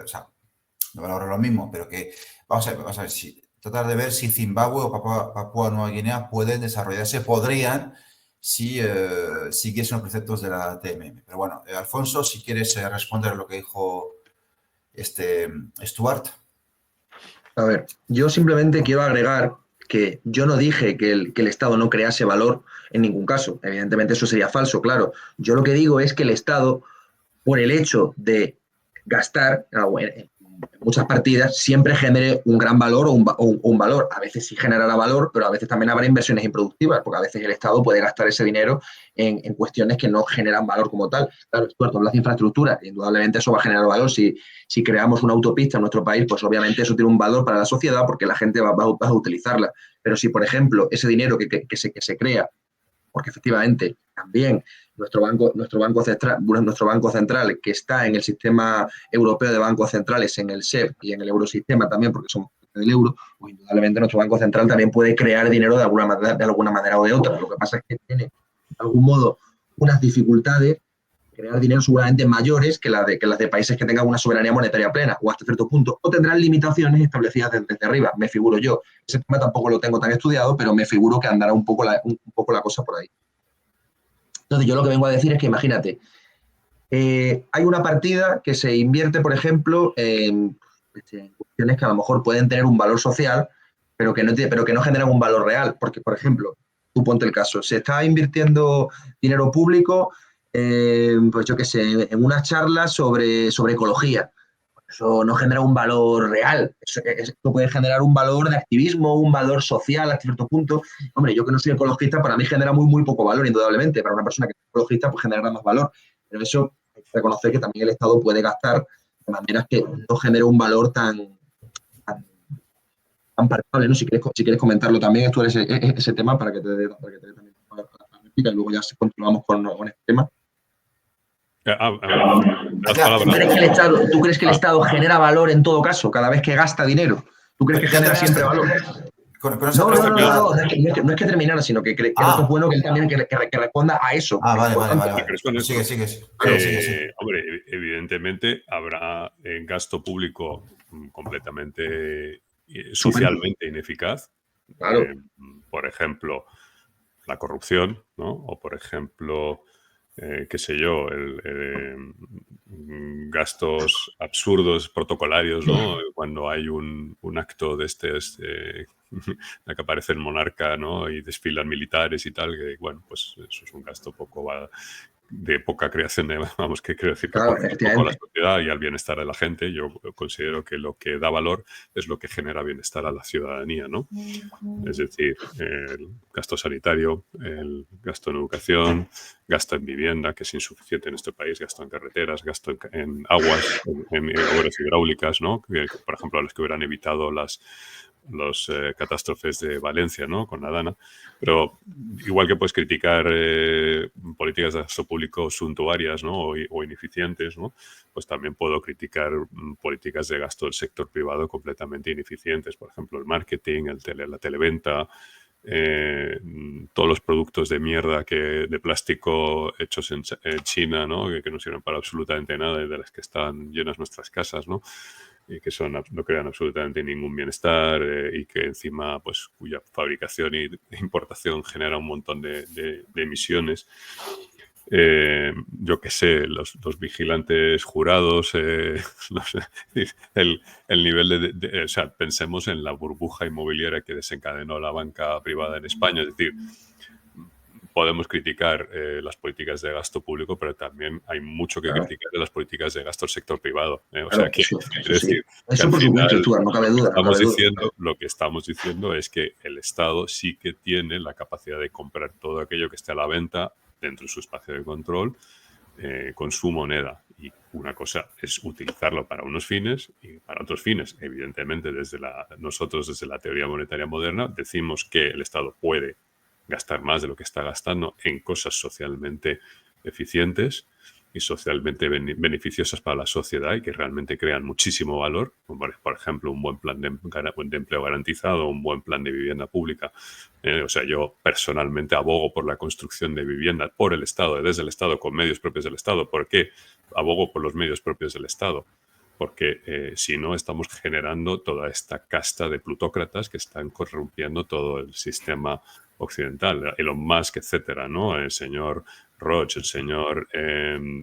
o sea, no va a lograr lo mismo, pero que vamos a ver si tratar de ver si Zimbabue o Papúa Nueva Guinea pueden desarrollarse, podrían, si siguiesen los preceptos de la TMM. Pero bueno, Alfonso, si quieres responder a lo que dijo Stuart. A ver, yo simplemente quiero agregar que yo no dije que el Estado no crease valor en ningún caso. Evidentemente eso sería falso, claro. Yo lo que digo es que el Estado, por el hecho de gastar en muchas partidas, siempre genere un gran valor o un valor. A veces sí generará valor, pero a veces también habrá inversiones improductivas, porque a veces el Estado puede gastar ese dinero en cuestiones que no generan valor como tal. Claro, Stuart, hablas de infraestructura, indudablemente eso va a generar valor. Si creamos una autopista en nuestro país, pues obviamente eso tiene un valor para la sociedad porque la gente va a utilizarla. Pero si, por ejemplo, ese dinero que se crea, porque efectivamente también nuestro banco central, que está en el sistema europeo de bancos centrales, en el SEP y en el eurosistema también, porque somos del euro, pues indudablemente nuestro banco central también puede crear dinero de alguna manera o de otra. Lo que pasa es que tiene, de algún modo, unas dificultades, crear dinero seguramente mayores que las de países que tengan una soberanía monetaria plena, o hasta cierto punto, o tendrán limitaciones establecidas desde arriba, me figuro yo. Ese tema tampoco lo tengo tan estudiado, pero me figuro que andará un poco la cosa por ahí. Entonces, yo lo que vengo a decir es que, imagínate, hay una partida que se invierte, por ejemplo, en cuestiones que a lo mejor pueden tener un valor social, pero que no generan un valor real. Porque, por ejemplo, tú ponte el caso, se está invirtiendo dinero público, pues yo qué sé, en una charla sobre ecología. Eso no genera un valor real. Esto puede generar un valor de activismo, un valor social a cierto punto. Hombre, yo que no soy ecologista, para mí genera muy, muy poco valor, indudablemente. Para una persona que es ecologista, pues generará más valor. Pero eso hay que reconocer que también el Estado puede gastar de maneras que no genere un valor tan palpable, ¿no? Si quieres comentarlo también, tú eres ese tema para que te dé también la réplica y luego ya continuamos con este tema. ¿Tú crees que el Estado genera valor en todo caso, cada vez que gasta dinero? ¿Tú crees que genera siempre valor? No es que terminara, sino que creo que es bueno que él también que responda a eso. Vale. Sigue. Hombre, evidentemente habrá gasto público completamente socialmente ineficaz. Claro. Por ejemplo, la corrupción, ¿no? O por ejemplo, qué sé yo, gastos absurdos protocolarios, ¿no? Cuando hay un acto de estos en que aparece el monarca, ¿no? Y desfilan militares y tal, que bueno, pues eso es un gasto de poca creación de, vamos, que quiero decir que claro, poco a la sociedad y al bienestar de la gente. Yo considero que lo que da valor es lo que genera bienestar a la ciudadanía, ¿no? Es decir, el gasto sanitario, el gasto en educación, gasto en vivienda, que es insuficiente en este país, gasto en carreteras, gasto en aguas, en obras hidráulicas, ¿no? Que, por ejemplo, a los que hubieran evitado las catástrofes de Valencia, ¿no? Con la Dana. Pero igual que puedes criticar políticas de gasto público suntuarias, ¿no? o ineficientes, ¿no? Pues también puedo criticar políticas de gasto del sector privado completamente ineficientes. Por ejemplo, el marketing, la televenta, todos los productos de mierda de plástico hechos en China, ¿no? Que no sirven para absolutamente nada y de las que están llenas nuestras casas, ¿no? Y que no crean absolutamente ningún bienestar y que encima, pues, cuya fabricación e importación genera un montón de emisiones. Yo qué sé, los vigilantes jurados, el nivel o sea, pensemos en la burbuja inmobiliaria que desencadenó la banca privada en España, es decir, podemos criticar las políticas de gasto público, pero también hay mucho que criticar de las políticas de gasto del sector privado. O sea, que, es decir, que al final no cabe duda. Lo que estamos diciendo es que el Estado sí que tiene la capacidad de comprar todo aquello que esté a la venta dentro de su espacio de control con su moneda. Y una cosa es utilizarlo para unos fines y para otros fines. Evidentemente, nosotros desde la teoría monetaria moderna decimos que el Estado puede gastar más de lo que está gastando en cosas socialmente eficientes y socialmente beneficiosas para la sociedad y que realmente crean muchísimo valor, como por ejemplo un buen plan de empleo garantizado, un buen plan de vivienda pública. O sea, yo personalmente abogo por la construcción de vivienda por el Estado, desde el Estado, con medios propios del Estado. ¿Por qué abogo por los medios propios del Estado? Porque si no, estamos generando toda esta casta de plutócratas que están corrompiendo todo el sistema occidental, Elon Musk, etcétera, ¿no? El señor Roche, el señor,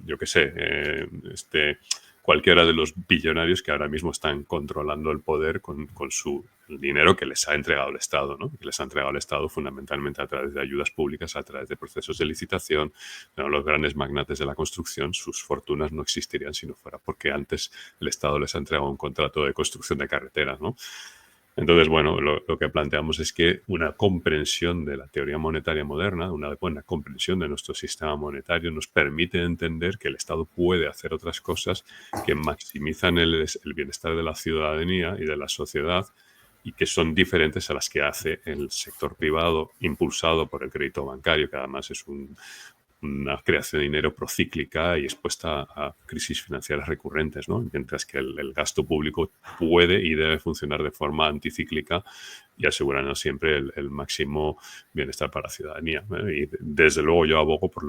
yo qué sé, cualquiera de los billonarios que ahora mismo están controlando el poder con el dinero que les ha entregado el Estado, ¿no? Que les ha entregado el Estado fundamentalmente a través de ayudas públicas, a través de procesos de licitación. ¿No? Los grandes magnates de la construcción, sus fortunas no existirían si no fuera porque antes el Estado les ha entregado un contrato de construcción de carreteras, ¿no? Entonces, bueno, lo que planteamos es que una comprensión de la teoría monetaria moderna, una buena comprensión de nuestro sistema monetario nos permite entender que el Estado puede hacer otras cosas que maximizan el bienestar de la ciudadanía y de la sociedad y que son diferentes a las que hace el sector privado impulsado por el crédito bancario, que además es una creación de dinero procíclica y expuesta a crisis financieras recurrentes, ¿no? Mientras que el gasto público puede y debe funcionar de forma anticíclica y asegurando siempre el máximo bienestar para la ciudadanía. Y desde luego yo abogo por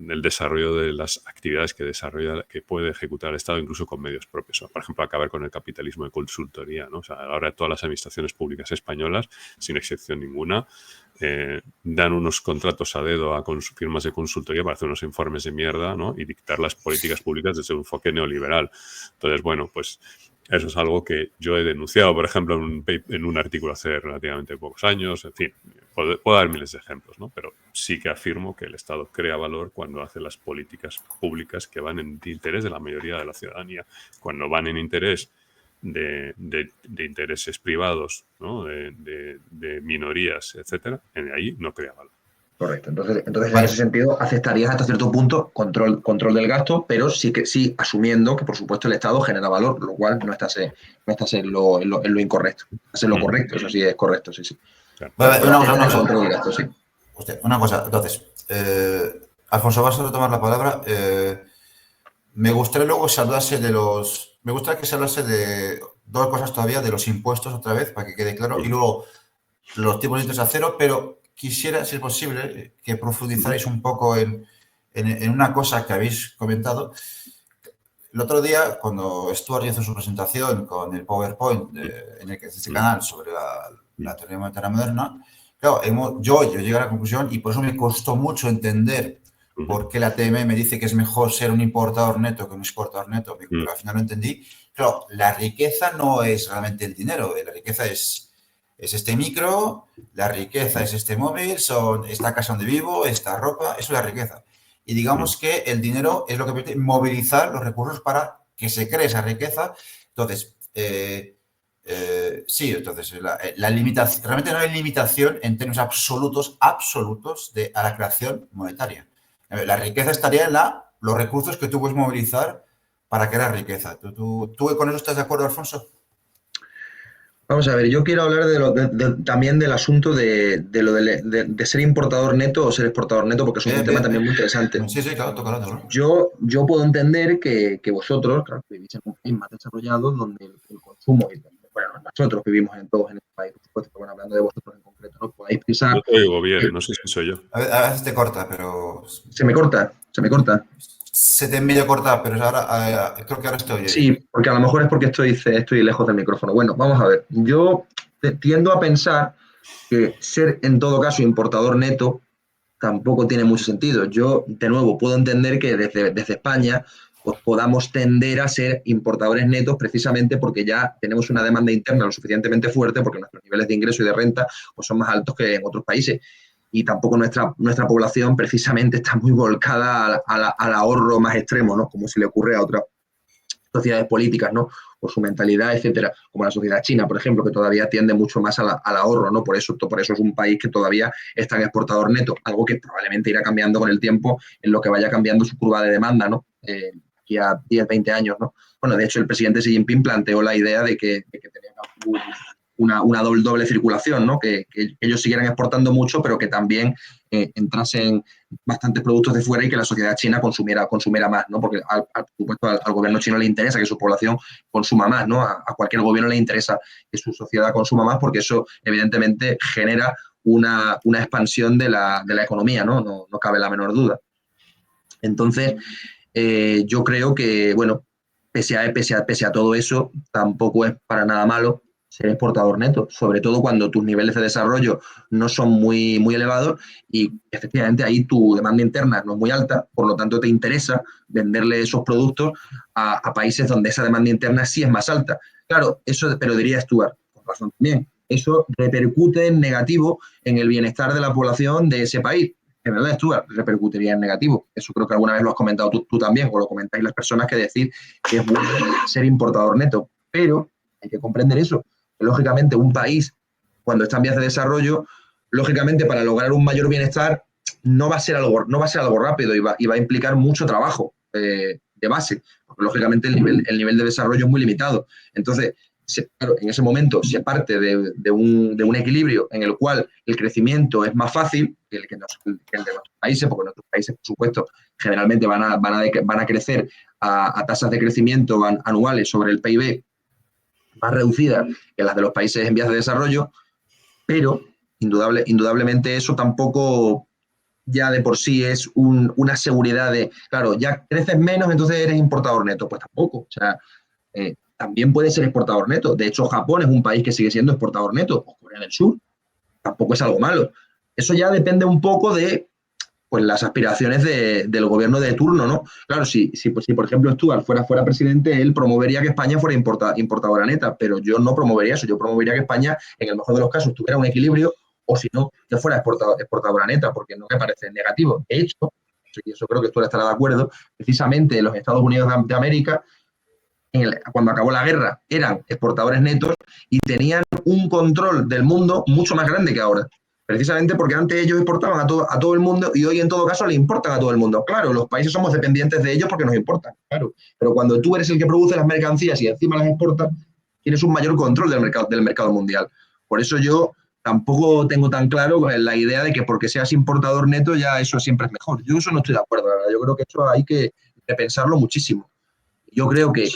el desarrollo de las actividades que puede ejecutar el Estado incluso con medios propios. Por ejemplo, acabar con el capitalismo de consultoría, ¿no? O sea, ahora todas las administraciones públicas españolas, sin excepción ninguna, dan unos contratos a dedo a firmas de consultoría para hacer unos informes de mierda, ¿no? Y dictar las políticas públicas desde un enfoque neoliberal. Entonces, bueno, pues Eso es algo que yo he denunciado, por ejemplo, en un artículo hace relativamente pocos años. En fin, puedo dar miles de ejemplos, ¿no? Pero sí que afirmo que el Estado crea valor cuando hace las políticas públicas que van en interés de la mayoría de la ciudadanía. Cuando van en interés de intereses privados, ¿no? de minorías, etcétera, en ahí no crea valor. Correcto. Entonces en ese sentido, aceptarías hasta cierto punto control del gasto, pero sí asumiendo que, por supuesto, el Estado genera valor, lo cual no estás en lo incorrecto. Estás en lo correcto, eso sí es correcto, sí. Claro. Una control del gasto, sí. Una cosa, entonces, Alfonso, vas a retomar la palabra. Me gustaría luego que se hablase de dos cosas todavía, de los impuestos otra vez, para que quede claro, y luego los tipos de interés a cero, pero quisiera, si es posible, que profundizarais un poco en una cosa que habéis comentado. El otro día, cuando Stuart hizo su presentación con el PowerPoint en este canal sobre la teoría monetaria moderna, claro, yo llegué a la conclusión, y por eso me costó mucho entender por qué la TM me dice que es mejor ser un importador neto que un exportador neto, pero al final lo entendí. Claro, la riqueza no es realmente el dinero, la riqueza es este micro, la riqueza es este móvil, esta casa donde vivo, esta ropa, eso es la riqueza. Y digamos que el dinero es lo que permite movilizar los recursos para que se cree esa riqueza. Entonces, sí, entonces la limitación, realmente no hay limitación en términos absolutos a la creación monetaria. La riqueza estaría en los recursos que tú puedes movilizar para crear riqueza. ¿Tú con eso estás de acuerdo, Alfonso? Vamos a ver, yo quiero hablar también del asunto de ser importador neto o ser exportador neto, porque es un tema también muy interesante. Sí, claro, tócalo. Yo puedo entender que vosotros, claro, vivís en un país más desarrollado donde el consumo, bueno, nosotros vivimos todos en este país, por supuesto, pero bueno, hablando de vosotros en concreto, ¿no? Podéis pensar... No te oigo bien, no sé si soy yo. A veces te corta, pero... ¿Se me corta? Se te medio corta, pero ahora creo que ahora estoy bien. Sí, porque a lo mejor es porque estoy lejos del micrófono. Bueno, vamos a ver. Yo tiendo a pensar que ser, en todo caso, importador neto tampoco tiene mucho sentido. Yo, de nuevo, puedo entender que desde España pues, podamos tender a ser importadores netos precisamente porque ya tenemos una demanda interna lo suficientemente fuerte, porque nuestros niveles de ingreso y de renta pues, son más altos que en otros países. Y tampoco nuestra población precisamente está muy volcada al ahorro más extremo, ¿no? Como se le ocurre a otras sociedades políticas, ¿no? Por su mentalidad, etcétera, como la sociedad china, por ejemplo, que todavía tiende mucho más al ahorro, ¿no? Por eso es un país que todavía está en exportador neto, algo que probablemente irá cambiando con el tiempo en lo que vaya cambiando su curva de demanda, ¿no? Aquí a 10, 20 años, ¿no? Bueno, de hecho, el presidente Xi Jinping planteó la idea de que tenía una doble circulación, ¿no? Que ellos siguieran exportando mucho, pero que también entrasen bastantes productos de fuera y que la sociedad china consumiera más, ¿no? Porque, por supuesto, al gobierno chino le interesa que su población consuma más, ¿no? A cualquier gobierno le interesa que su sociedad consuma más porque eso, evidentemente, genera una expansión de la economía, ¿no? No cabe la menor duda. Entonces, yo creo que, bueno, pese a todo eso, tampoco es para nada malo ser exportador neto, sobre todo cuando tus niveles de desarrollo no son muy, muy elevados y efectivamente ahí tu demanda interna no es muy alta, por lo tanto te interesa venderle esos productos a países donde esa demanda interna sí es más alta. Claro, eso, pero diría Stuart, con razón también, eso repercute en negativo en el bienestar de la población de ese país. En verdad, Stuart, repercutiría en negativo. Eso creo que alguna vez lo has comentado tú también, o lo comentáis las personas que decís que es bueno ser importador neto. Pero hay que comprender eso. Lógicamente, un país, cuando está en vías de desarrollo, lógicamente, para lograr un mayor bienestar, no va a ser algo rápido y va a implicar mucho trabajo de base, porque lógicamente el nivel de desarrollo es muy limitado. Entonces, claro, en ese momento se parte de un equilibrio en el cual el crecimiento es más fácil que el de nuestros países, porque nuestros países, por supuesto, generalmente van a crecer a tasas de crecimiento anuales sobre el PIB más reducidas que las de los países en vías de desarrollo, pero indudablemente eso tampoco ya de por sí es una seguridad de, claro, ya creces menos, entonces eres importador neto. Pues tampoco, o sea, también puede ser exportador neto. De hecho, Japón es un país que sigue siendo exportador neto, o Corea del Sur, tampoco es algo malo. Eso ya depende un poco de pues las aspiraciones del gobierno de turno, ¿no? Claro, si por ejemplo Stuart fuera presidente, él promovería que España fuera importadora neta, pero yo no promovería eso, yo promovería que España, en el mejor de los casos, tuviera un equilibrio, o si no, que fuera exportadora neta, porque no me parece negativo. De hecho, y eso creo que Stuart estará de acuerdo, precisamente los Estados Unidos de América, cuando acabó la guerra, eran exportadores netos y tenían un control del mundo mucho más grande que ahora. Precisamente porque antes ellos exportaban a todo el mundo y hoy en todo caso le importan a todo el mundo. Claro, los países somos dependientes de ellos porque nos importan, claro. Pero cuando tú eres el que produce las mercancías y encima las exportas, tienes un mayor control del mercado mundial. Por eso yo tampoco tengo tan claro la idea de que porque seas importador neto ya eso siempre es mejor. Yo eso no estoy de acuerdo, la verdad. Yo creo que eso hay que pensarlo muchísimo. Yo creo que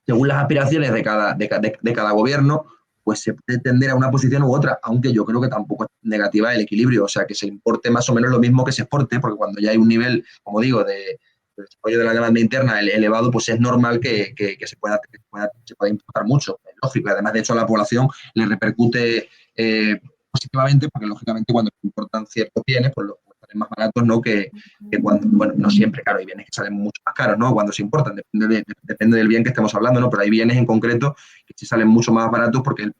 según las aspiraciones de cada gobierno, pues se puede tender a una posición u otra, aunque yo creo que tampoco es negativa el equilibrio, o sea, que se importe más o menos lo mismo que se exporte, porque cuando ya hay un nivel, como digo, de desarrollo de la demanda interna elevado, pues es normal que se pueda importar mucho, es lógico, y además de hecho a la población le repercute positivamente, porque lógicamente cuando se importan ciertos bienes, pues los salen más baratos, ¿no? que cuando, bueno, no siempre, claro, hay bienes que salen mucho más caros, ¿no? Cuando se importan, depende del bien que estemos hablando, ¿no? Pero hay bienes en concreto que sí salen mucho más baratos porque el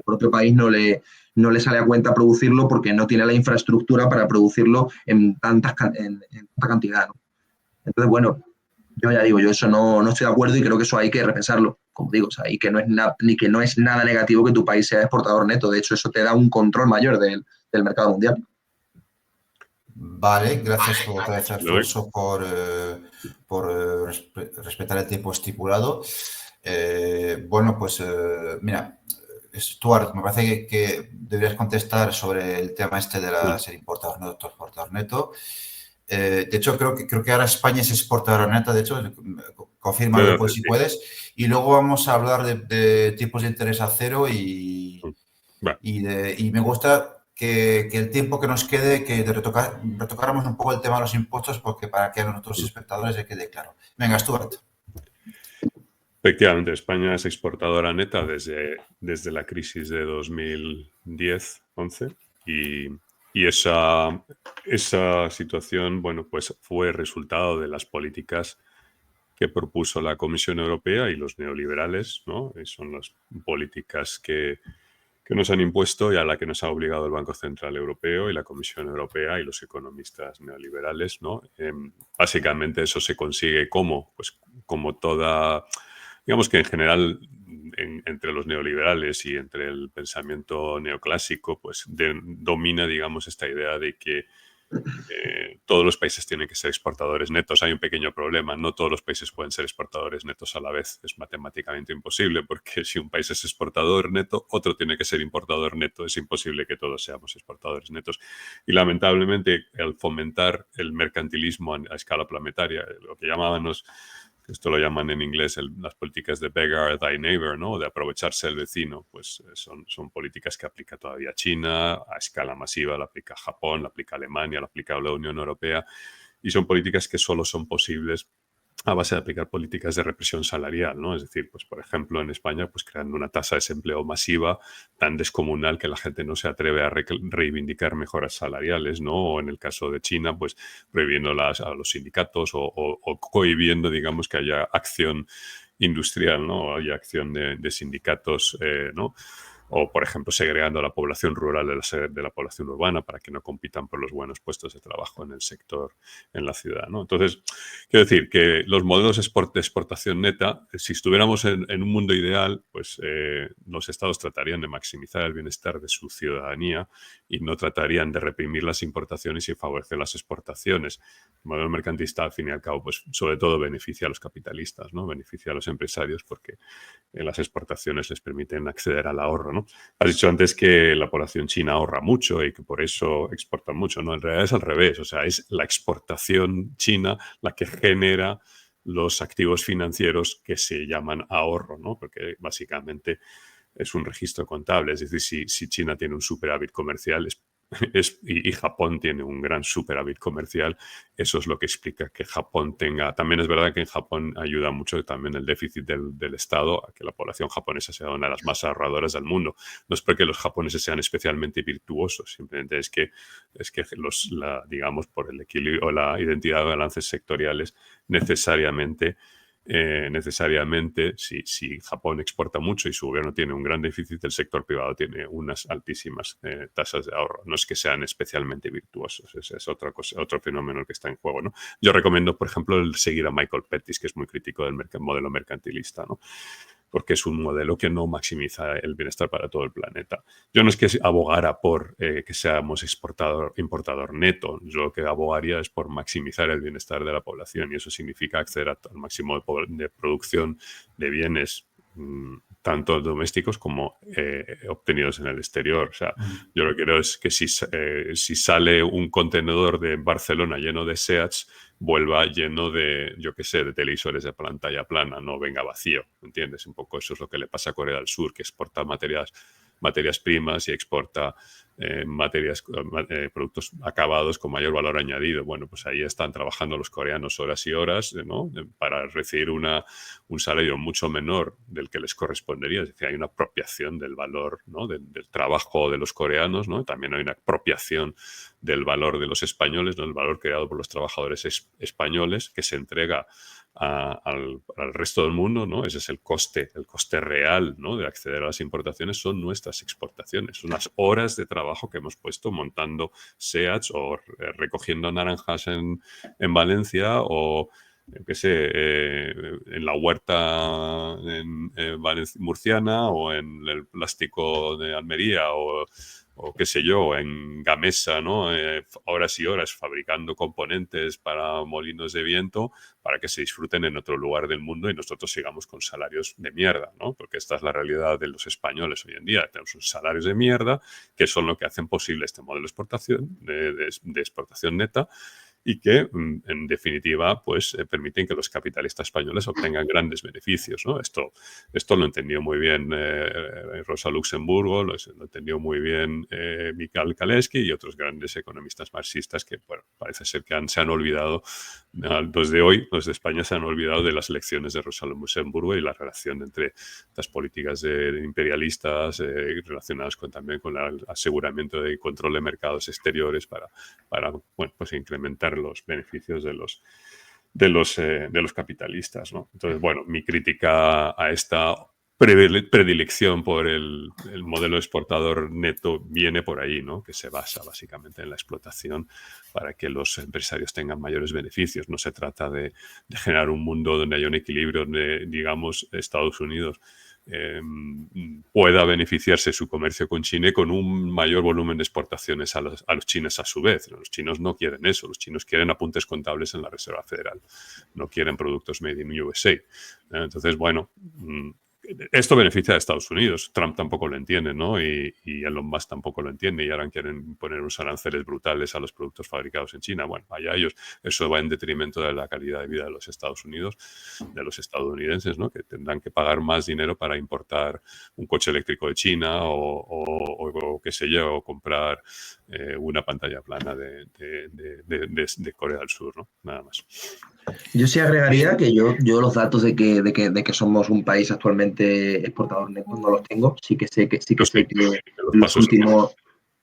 propio país no le sale a cuenta producirlo porque no tiene la infraestructura para producirlo en tanta cantidad, ¿no? Entonces, bueno, yo ya digo, yo eso no estoy de acuerdo y creo que eso hay que repensarlo, como digo, o sea, y que no es nada negativo que tu país sea exportador neto, de hecho eso te da un control mayor del mercado mundial. Vale, gracias otra vez, Alfonso, por respetar el tiempo estipulado. Bueno, pues mira, Stuart, me parece que deberías contestar sobre el tema este de ser importador neto, exportador neto. De hecho, creo que ahora España es exportadora neta, de hecho, confírmalo después si puedes. Y luego vamos a hablar de tipos de interés a cero y me gusta que el tiempo que nos quede, que retocáramos un poco el tema de los impuestos, porque para que a nuestros espectadores le quede claro. Venga, Stuart. Efectivamente, España es exportadora neta desde la crisis de 2010-11 y esa situación, bueno, pues fue resultado de las políticas que propuso la Comisión Europea y los neoliberales, ¿no? Son las políticas que nos han impuesto y a la que nos ha obligado el Banco Central Europeo y la Comisión Europea y los economistas neoliberales, ¿no? Básicamente eso se consigue pues como toda, digamos que en general entre los neoliberales y entre el pensamiento neoclásico, pues domina, digamos, esta idea de que todos los países tienen que ser exportadores netos. Hay un pequeño problema, no todos los países pueden ser exportadores netos a la vez. Es matemáticamente imposible porque si un país es exportador neto, otro tiene que ser importador neto. Es imposible que todos seamos exportadores netos. Y lamentablemente, al fomentar el mercantilismo a escala planetaria, lo que llamábamos, esto lo llaman en inglés las políticas de beggar thy neighbor, ¿no? De aprovecharse del vecino, pues son políticas que aplica todavía China a escala masiva, la aplica Japón, la aplica Alemania, la aplica la Unión Europea, y son políticas que solo son posibles a base de aplicar políticas de represión salarial, ¿no? Es decir, pues por ejemplo en España, pues creando una tasa de desempleo masiva tan descomunal que la gente no se atreve a reivindicar mejoras salariales, ¿no? O en el caso de China, pues prohibiendo a los sindicatos o cohibiendo, digamos, que haya acción industrial, ¿no? Haya acción de sindicatos, ¿no? O, por ejemplo, segregando a la población rural de la población urbana para que no compitan por los buenos puestos de trabajo en el sector, en la ciudad, ¿no? Entonces, quiero decir que los modelos de exportación neta, si estuviéramos en un mundo ideal, pues los estados tratarían de maximizar el bienestar de su ciudadanía y no tratarían de reprimir las importaciones y favorecer las exportaciones. El modelo mercantilista, al fin y al cabo, pues sobre todo beneficia a los capitalistas, ¿no? Beneficia a los empresarios porque las exportaciones les permiten acceder al ahorro, ¿no? Has dicho antes que la población china ahorra mucho y que por eso exportan mucho, ¿no? En realidad es al revés, o sea, es la exportación china la que genera los activos financieros que se llaman ahorro, ¿no? Porque básicamente es un registro contable, es decir, si China tiene un superávit comercial es y Japón tiene un gran superávit comercial. Eso es lo que explica que Japón tenga... También es verdad que en Japón ayuda mucho también el déficit del Estado a que la población japonesa sea una de las más ahorradoras del mundo. No es porque los japoneses sean especialmente virtuosos, simplemente es que digamos, por el equilibrio o la identidad de balances sectoriales, necesariamente, si Japón exporta mucho y su gobierno tiene un gran déficit, el sector privado tiene unas altísimas tasas de ahorro. No es que sean especialmente virtuosos, ese es otra cosa, otro fenómeno que está en juego, ¿no? Yo recomiendo, por ejemplo, el seguir a Michael Pettis, que es muy crítico del modelo mercantilista, ¿no? Porque es un modelo que no maximiza el bienestar para todo el planeta. Yo no es que abogara por que seamos importador neto. Yo lo que abogaría es por maximizar el bienestar de la población, y eso significa acceder al máximo de producción de bienes, tanto domésticos como obtenidos en el exterior. O sea, yo lo que creo es que si sale un contenedor de Barcelona lleno de SEATs, vuelva lleno de, yo qué sé, de televisores de pantalla plana, no venga vacío, ¿entiendes? Un poco eso es lo que le pasa a Corea del Sur, que exporta materias primas y exporta productos acabados con mayor valor añadido. Bueno, pues ahí están trabajando los coreanos horas y horas, ¿no? Para recibir un salario mucho menor del que les correspondería. Es decir, hay una apropiación del valor, ¿no? del trabajo de los coreanos, ¿no? También hay una apropiación del valor de los españoles, ¿no? El valor creado por los trabajadores españoles que se entrega al resto del mundo, ¿no? Ese es el coste real, ¿no? De acceder a las importaciones son nuestras exportaciones, son las horas de trabajo que hemos puesto montando SEATs o recogiendo naranjas en Valencia, o qué sé, en la huerta murciana, o en el plástico de Almería, o qué sé yo, en Gamesa, ¿no? Horas y horas fabricando componentes para molinos de viento para que se disfruten en otro lugar del mundo y nosotros sigamos con salarios de mierda, ¿no? Porque esta es la realidad de los españoles hoy en día. Tenemos unos salarios de mierda que son lo que hacen posible este modelo de exportación, de exportación neta, y que, en definitiva, pues permiten que los capitalistas españoles obtengan grandes beneficios, ¿no? Esto lo entendió muy bien Rosa Luxemburgo, lo entendió muy bien Mikhail Kalecki y otros grandes economistas marxistas que, bueno, parece ser que se han olvidado, los de España se han olvidado de las lecciones de Rosa Luxemburgo y la relación entre las políticas imperialistas relacionadas también con el aseguramiento de control de mercados exteriores para bueno, pues incrementar los beneficios de los capitalistas, ¿no? Entonces, bueno, mi crítica a esta predilección por el modelo exportador neto viene por ahí, ¿no? Que se basa básicamente en la explotación para que los empresarios tengan mayores beneficios. No se trata de generar un mundo donde haya un equilibrio, donde, digamos, Estados Unidos pueda beneficiarse su comercio con China con un mayor volumen de exportaciones a los chinos a su vez. Los chinos no quieren eso, los chinos quieren apuntes contables en la Reserva Federal, no quieren productos made in USA. Entonces, bueno, esto beneficia a Estados Unidos. Trump tampoco lo entiende, ¿no? Y Elon Musk tampoco lo entiende, y ahora quieren poner unos aranceles brutales a los productos fabricados en China. Bueno, allá ellos. Eso va en detrimento de la calidad de vida de los Estados Unidos, de los estadounidenses, ¿no? Que tendrán que pagar más dinero para importar un coche eléctrico de China o qué sé yo, o comprar una pantalla plana de Corea del Sur, ¿no? Nada más. Yo sí agregaría que yo los datos de que somos un país actualmente exportador neto no los tengo. Sí que sé que los últimos...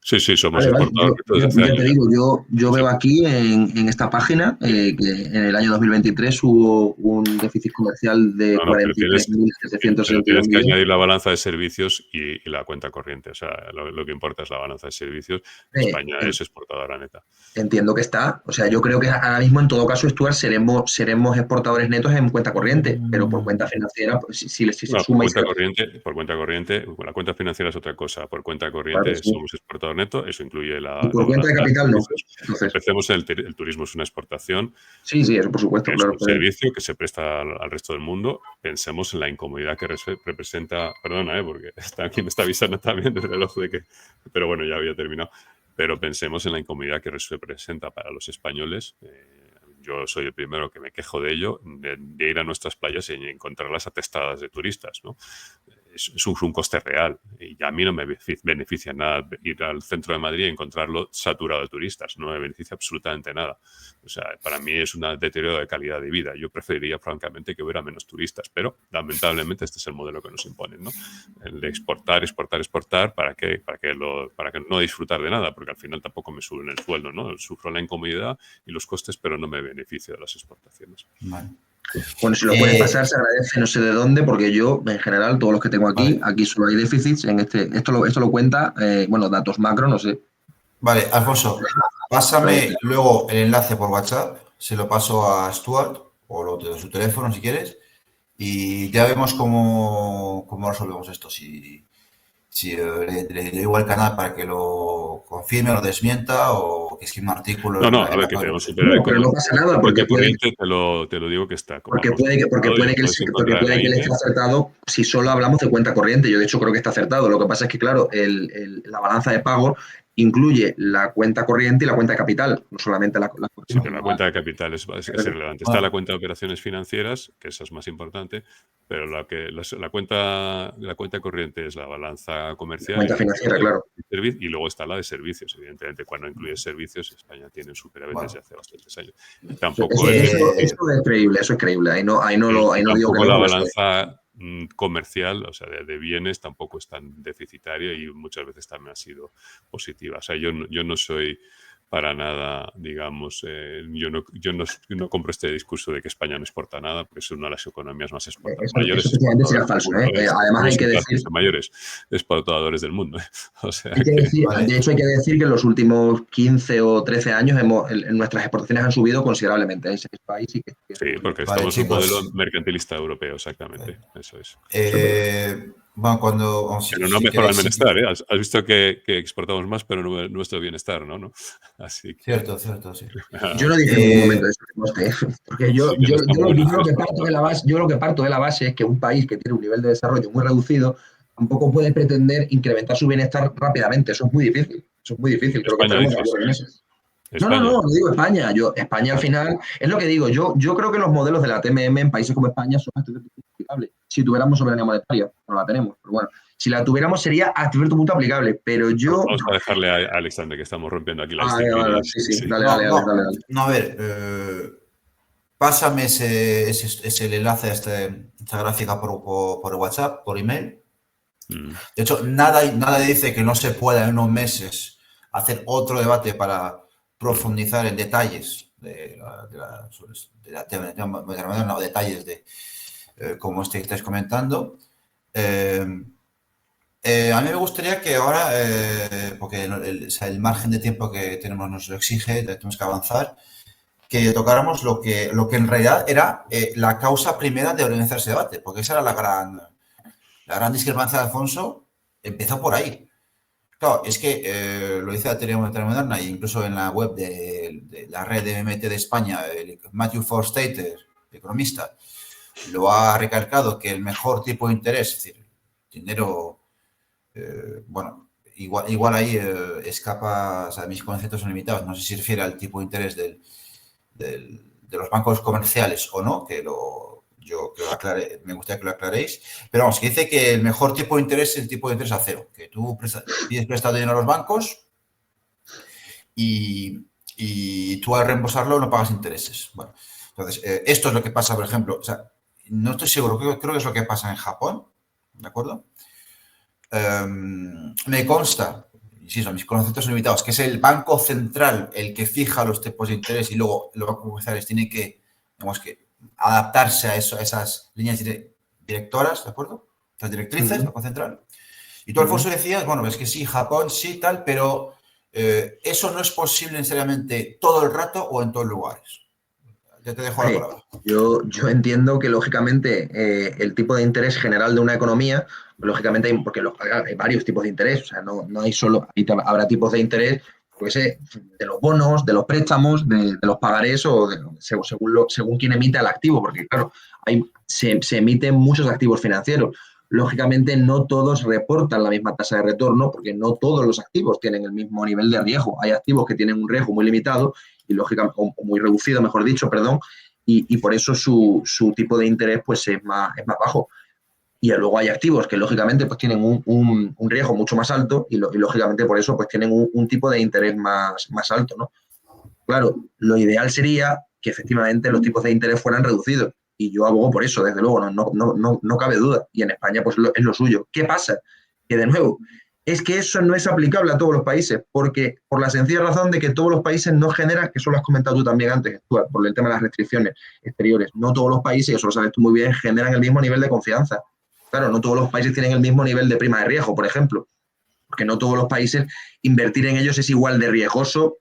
Sí, somos exportadores. Yo te digo, yo veo aquí en esta página que en el año 2023 hubo un déficit comercial de 43.762 tienes que añadir la balanza de servicios y la cuenta corriente. O sea, lo que importa es la balanza de servicios. España es exportadora neta. Entiendo que está. O sea, yo creo que ahora mismo, en todo caso, Stuart, seremos exportadores netos en cuenta corriente, pero por cuenta financiera, pues, si se suma... Por cuenta corriente, la cuenta financiera es otra cosa. Por cuenta corriente, claro, somos exportador neto, eso incluye y por cuenta de capital, no. Entonces, empecemos, el turismo es una exportación. Sí, eso por supuesto. Es claro, un servicio que se presta al resto del mundo. Pensemos en la incomodidad que representa... Perdona, porque aquí me está avisando también el reloj de que... Pero bueno, ya había terminado. Pero pensemos en la incomodidad que representa para los españoles. Yo soy el primero que me quejo de ello, de ir a nuestras playas y encontrarlas atestadas de turistas, ¿no? es un coste real y a mí no me beneficia nada ir al centro de Madrid y encontrarlo saturado de turistas, no me beneficia absolutamente nada. O sea, para mí es un deterioro de calidad de vida. Yo preferiría, francamente, que hubiera menos turistas, pero lamentablemente este es el modelo que nos imponen, ¿no? El de exportar, ¿para qué? Para que no disfrutar de nada, porque al final tampoco me suben el sueldo, ¿no? Sufro la incomodidad y los costes, pero no me beneficio de las exportaciones. Vale. Bueno, si lo puedes pasar, se agradece, no sé de dónde, porque yo, en general, todos los que tengo aquí, Vale. aquí solo hay déficits. Esto lo cuenta, datos macro, no sé. Vale, Alfonso, pásame luego el enlace por WhatsApp, se lo paso a Stuart o lo de su teléfono si quieres y ya vemos cómo resolvemos esto. Si le digo al canal para que lo confirme, lo desmienta o que escriba un artículo. No, a ver, que tenemos superávit. Pero no pasa nada porque corriente te lo digo que está. Porque puede que él esté acertado si solo hablamos de cuenta corriente. Yo, de hecho, creo que está acertado. Lo que pasa es que, claro, la balanza de pago incluye la cuenta corriente y la cuenta de capital, no solamente la sí, pero la cuenta de capital es relevante. Está la cuenta de operaciones financieras, que esa es más importante, pero la cuenta corriente es la balanza comercial. La cuenta financiera, claro. Y luego está la de servicios. Evidentemente, cuando incluye servicios, España tiene un superávit desde hace bastantes años. Tampoco eso es creíble, eso es creíble. Ahí no digo que no. La balanza comercial, o sea, de bienes, tampoco es tan deficitaria y muchas veces también ha sido positiva. O sea, yo no soy para nada, digamos, yo no compro este discurso de que España no exporta nada, porque es una de las economías más mayores. Eso sería falso, ¿eh? Además hay que decir... mayores exportadores del mundo. O sea, de hecho, hay que decir que en los últimos 15 o 13 años nuestras exportaciones han subido considerablemente en ese país. Sí, porque estamos en un modelo mercantilista europeo, exactamente. Eso es. Bueno, pero no mejora el bienestar, ¿eh? Has visto que exportamos más, pero no nuestro bienestar, ¿no? Así que... Cierto, sí. Yo no dije en ningún momento eso, porque yo lo que parto de la base es que un país que tiene un nivel de desarrollo muy reducido tampoco puede pretender incrementar su bienestar rápidamente. Eso es muy difícil. Creo que tenemos que hablar en eso. No digo España. España al final, es lo que digo, yo creo que los modelos de la TMM en países como España son hasta cierto punto aplicables. Si tuviéramos soberanía monetaria, no la tenemos, pero bueno, si la tuviéramos sería hasta cierto punto aplicable, pero yo... Vamos a dejarle a Alexander, que estamos rompiendo aquí la disciplina. Sí. Dale. No, a ver, pásame ese enlace a esta gráfica por WhatsApp, por email. De hecho, nada dice que no se pueda en unos meses hacer otro debate para profundizar en detalles de detalles de como estáis comentando. A mí me gustaría que ahora, porque el margen de tiempo que tenemos nos lo exige, tenemos que avanzar, que tocáramos lo que en realidad era la causa primera de organizar ese debate, porque esa era la gran discrepancia de Alfonso, empezó por ahí. Claro, es que lo dice la teoría monetaria moderna e incluso en la web de la red de MMT de España, Matthew Forstater, economista, lo ha recalcado que el mejor tipo de interés, es decir, dinero, igual ahí escapa, o sea, mis conceptos son limitados, no sé si se refiere al tipo de interés de los bancos comerciales o no, me gustaría que lo aclaréis, pero vamos, que dice que el mejor tipo de interés es el tipo de interés a cero, que tú pides prestado dinero a los bancos y tú al reembolsarlo no pagas intereses. Bueno, entonces, esto es lo que pasa, por ejemplo, o sea, no estoy seguro, creo que es lo que pasa en Japón, ¿de acuerdo? Me consta, insisto, mis conceptos son limitados, que es el Banco Central el que fija los tipos de interés y luego los bancos comerciales tienen que, digamos que, adaptarse a esas líneas directoras, ¿de acuerdo? Las directrices, Banco Central. Y tú, Alfonso, decías, bueno, es que sí, Japón sí, tal, pero eso no es posible necesariamente todo el rato o en todos lugares. Ya te dejo la palabra. Yo entiendo que, lógicamente, el tipo de interés general de una economía, lógicamente, hay varios tipos de interés, o sea, no hay solo, habrá tipos de interés, pues, de los bonos, de los préstamos, de los pagarés o según quien emita el activo, porque, claro, se emiten muchos activos financieros. Lógicamente, no todos reportan la misma tasa de retorno porque no todos los activos tienen el mismo nivel de riesgo. Hay activos que tienen un riesgo muy limitado y, lógicamente, o muy reducido, mejor dicho, y por eso su tipo de interés pues es más bajo. Y luego hay activos que lógicamente pues tienen un riesgo mucho más alto y lógicamente por eso pues tienen un tipo de interés más alto, ¿no? Claro, lo ideal sería que efectivamente los tipos de interés fueran reducidos y yo abogo por eso, desde luego, no cabe duda. Y en España pues es lo suyo. ¿Qué pasa? Que de nuevo, es que eso no es aplicable a todos los países, porque por la sencilla razón de que todos los países no generan, que eso lo has comentado tú también antes, Stuart, por el tema de las restricciones exteriores, no todos los países, eso lo sabes tú muy bien, generan el mismo nivel de confianza. Claro, no todos los países tienen el mismo nivel de prima de riesgo, por ejemplo, porque no todos los países invertir en ellos es igual de riesgoso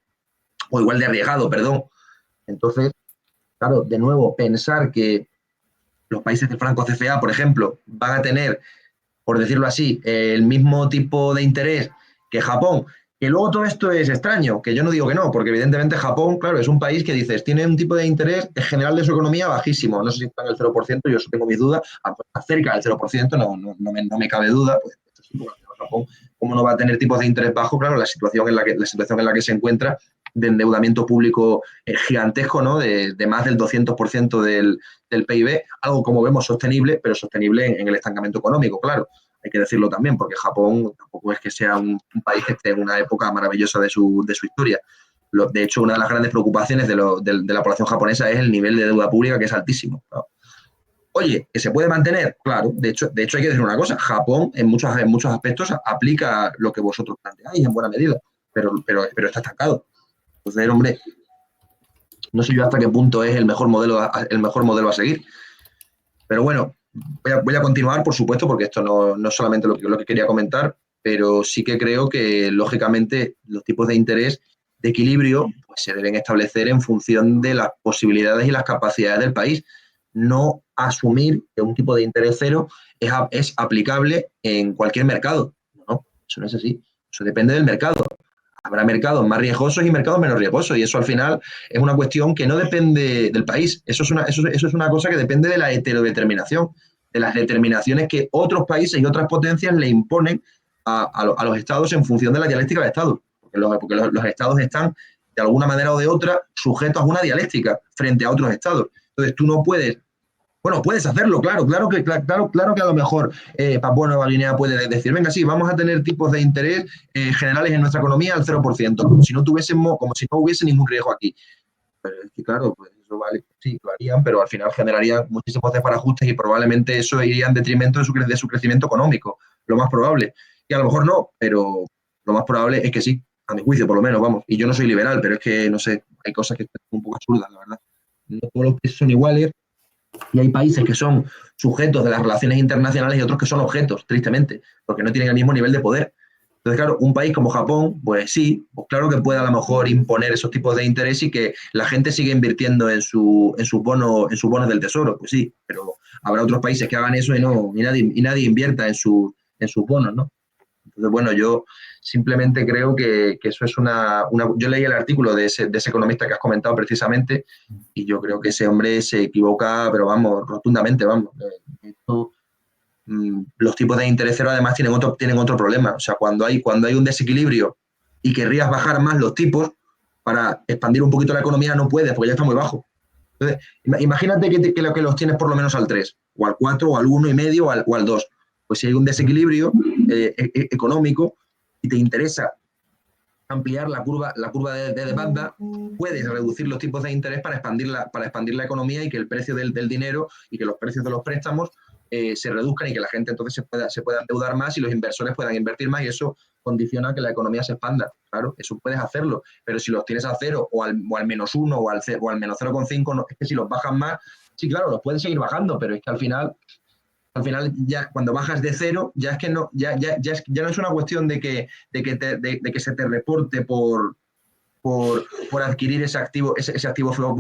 o igual de arriesgado, perdón. Entonces, claro, de nuevo, pensar que los países del franco CFA, por ejemplo, van a tener, por decirlo así, el mismo tipo de interés que Japón, que luego todo esto es extraño, que yo no digo que no, porque evidentemente Japón, claro, es un país que dices, tiene un tipo de interés general de su economía bajísimo, no sé si está en el 0%, yo tengo mis dudas, cerca del 0%, no me cabe duda, pues sí, porque Japón, ¿cómo no va a tener tipos de interés bajos? Claro, la situación en la que se encuentra de endeudamiento público gigantesco, ¿no? De más del 200% del PIB, algo como vemos sostenible, pero sostenible en el estancamiento económico, claro. Hay que decirlo también, porque Japón tampoco es que sea un país que esté en una época maravillosa de su historia. De hecho, una de las grandes preocupaciones de la población japonesa es el nivel de deuda pública, que es altísimo, ¿no? Oye, ¿que se puede mantener? Claro, de hecho hay que decir una cosa, Japón en muchos aspectos aplica lo que vosotros planteáis en buena medida, pero está estancado. Entonces, hombre, no sé yo hasta qué punto es el mejor modelo a seguir. Pero bueno, voy a continuar, por supuesto, porque esto no es solamente lo que quería comentar, pero sí que creo que, lógicamente, los tipos de interés de equilibrio pues, se deben establecer en función de las posibilidades y las capacidades del país. No asumir que un tipo de interés cero es aplicable en cualquier mercado. No, eso no es así. Eso depende del mercado. Habrá mercados más riesgosos y mercados menos riesgosos, y eso al final es una cuestión que no depende del país. Eso es una cosa que depende de la heterodeterminación, de las determinaciones que otros países y otras potencias le imponen a los estados en función de la dialéctica de estados. Porque los estados están, de alguna manera o de otra, sujetos a una dialéctica frente a otros estados. Entonces tú no puedes. Bueno, puedes hacerlo, claro que a lo mejor Papúa Nueva Guinea puede decir, venga, sí, vamos a tener tipos de interés generales en nuestra economía al 0%, como si no hubiese ningún riesgo aquí. Pero es que, claro, pues eso vale, sí, lo harían, pero al final generarían muchísimos desbarajustes y probablemente eso iría en detrimento de su crecimiento económico, lo más probable. Y a lo mejor no, pero lo más probable es que sí, a mi juicio, por lo menos, vamos. Y yo no soy liberal, pero es que, no sé, hay cosas que son un poco absurdas, la verdad. No todos los países son iguales. Y hay países que son sujetos de las relaciones internacionales y otros que son objetos, tristemente, porque no tienen el mismo nivel de poder. Entonces, claro, un país como Japón, pues sí, pues claro que puede a lo mejor imponer esos tipos de interés y que la gente siga invirtiendo en sus bonos del tesoro, pues sí, pero habrá otros países que hagan eso y nadie invierta en sus bonos, ¿no? Entonces, bueno, yo simplemente creo que eso es Yo leí el artículo de ese economista que has comentado precisamente y yo creo que ese hombre se equivoca, pero vamos, rotundamente, vamos. Los tipos de interés cero además tienen otro problema. O sea, cuando hay un desequilibrio y querrías bajar más los tipos para expandir un poquito la economía, no puedes porque ya está muy bajo. Entonces, imagínate que los tienes por lo menos al 3, o al 4, o al 1,5, o al 2. Pues si hay un desequilibrio económico y te interesa ampliar la curva de demanda, puedes reducir los tipos de interés para expandir la economía y que el precio del dinero y que los precios de los préstamos se reduzcan y que la gente entonces se pueda endeudar más y los inversores puedan invertir más y eso condiciona que la economía se expanda. Claro, eso puedes hacerlo, pero si los tienes a 0 o al -1 o al menos 0,5, no, es que si los bajas más, sí, claro, los puedes seguir bajando, pero es que al final ya cuando bajas de 0 ya es que no, ya no es una cuestión de que se te reporte por adquirir ese activo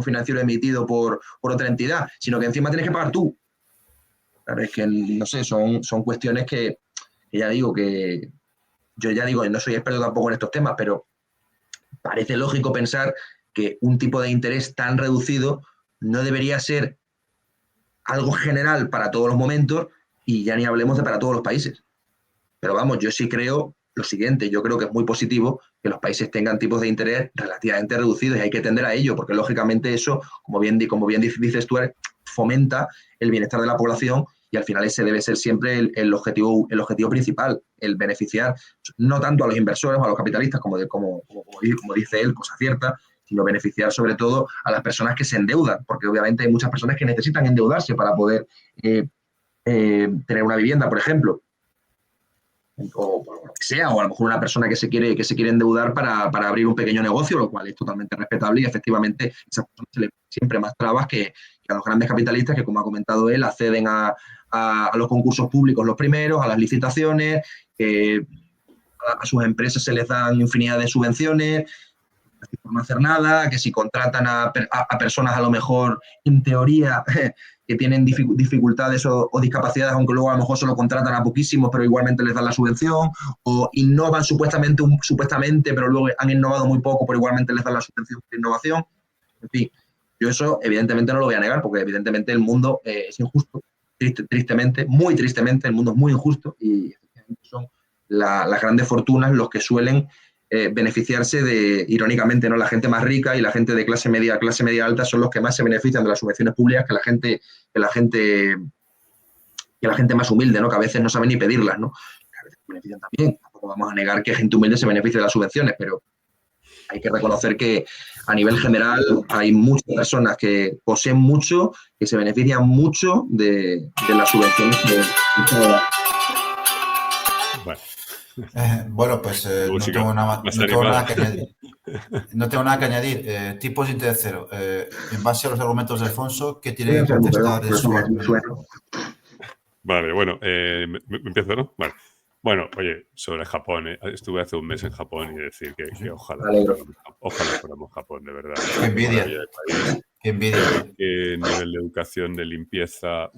financiero emitido por otra entidad, sino que encima tienes que pagar tú. Claro, es que no sé, son cuestiones que ya digo que yo ya digo, no soy experto tampoco en estos temas, pero parece lógico pensar que un tipo de interés tan reducido no debería ser algo general para todos los momentos y ya ni hablemos de para todos los países. Pero vamos, yo sí creo lo siguiente, yo creo que es muy positivo que los países tengan tipos de interés relativamente reducidos y hay que tender a ello, porque lógicamente eso, como bien dices tú, fomenta el bienestar de la población y al final ese debe ser siempre el objetivo principal, el beneficiar no tanto a los inversores o a los capitalistas, como dice él, cosa cierta, sino beneficiar sobre todo a las personas que se endeudan, porque obviamente hay muchas personas que necesitan endeudarse para poder tener una vivienda, por ejemplo, o lo que sea, o a lo mejor una persona que se quiere endeudar para abrir un pequeño negocio, lo cual es totalmente respetable, y efectivamente a esas personas se les siempre más trabas que a los grandes capitalistas que, como ha comentado él, acceden a los concursos públicos los primeros, a las licitaciones, a sus empresas se les dan infinidad de subvenciones por no hacer nada, que si contratan a personas a lo mejor, en teoría, que tienen dificultades o discapacidades, aunque luego a lo mejor solo contratan a poquísimos, pero igualmente les dan la subvención, o innovan supuestamente, pero luego han innovado muy poco, pero igualmente les dan la subvención de innovación. En fin, yo eso evidentemente no lo voy a negar, porque evidentemente el mundo es injusto, tristemente, muy tristemente, el mundo es muy injusto, y son las grandes fortunas los que suelen beneficiarse de, irónicamente, ¿no? La gente más rica y la gente de clase media alta son los que más se benefician de las subvenciones públicas que la gente más humilde, ¿no? Que a veces no sabe ni pedirlas, ¿no? A veces se benefician también. Tampoco vamos a negar que gente humilde se beneficie de las subvenciones, pero hay que reconocer que a nivel general hay muchas personas que poseen mucho, que se benefician mucho de las subvenciones que Bueno. Bueno, pues no tengo nada que añadir. No tengo nada que añadir. Tipos de interés cero. En base a los argumentos de Alfonso, ¿qué tiene que contestar de su argumento? Vale, bueno, empiezo, ¿no? Vale. Bueno, oye, sobre Japón, estuve hace un mes en Japón y decir que ojalá fuéramos Japón, de verdad. Qué envidia. Qué envidia. Qué nivel de educación, de limpieza,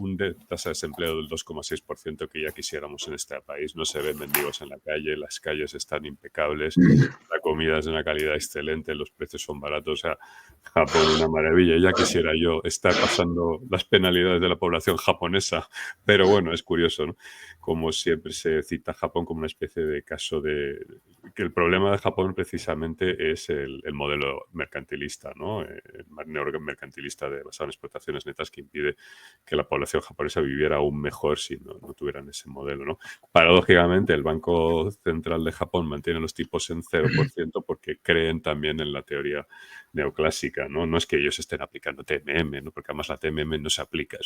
tasa de desempleo del 2,6% que ya quisiéramos en este país. No se ven mendigos en la calle, las calles están impecables, la comida es de una calidad excelente, los precios son baratos. O sea, Japón, una maravilla. Ya quisiera yo estar pasando las penalidades de la población japonesa, pero bueno, es curioso, ¿no? Como siempre se cita a Japón como una especie de caso de que el problema de Japón precisamente es el modelo mercantilista, ¿no? El neomercantilista basado en exportaciones netas que impide que la población japonesa viviera aún mejor si no tuvieran ese modelo, ¿no? Paradójicamente, el Banco Central de Japón mantiene los tipos en 0% porque creen también en la teoría neoclásica, ¿no? No es que ellos estén aplicando TMM, ¿no? Porque además la TMM no se aplica.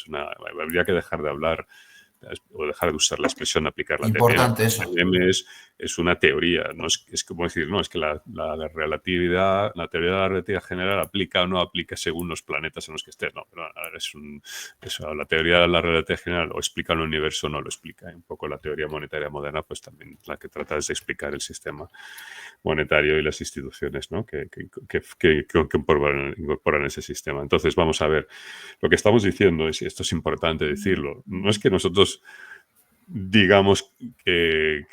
Habría que dejar de hablar o dejar de usar la expresión aplicar la Importante TMM. eso. La TMM es una teoría, no es como decir, no, es que la relatividad, la teoría de la relatividad general aplica o no aplica según los planetas en los que estés. No, pero a ver, la teoría de la relatividad general o explica el universo o no lo explica. Un poco la teoría monetaria moderna, pues también la que trata es de explicar el sistema monetario y las instituciones, ¿no? que incorporan ese sistema. Entonces, vamos a ver, lo que estamos diciendo, y esto es importante decirlo, no es que nosotros digamos que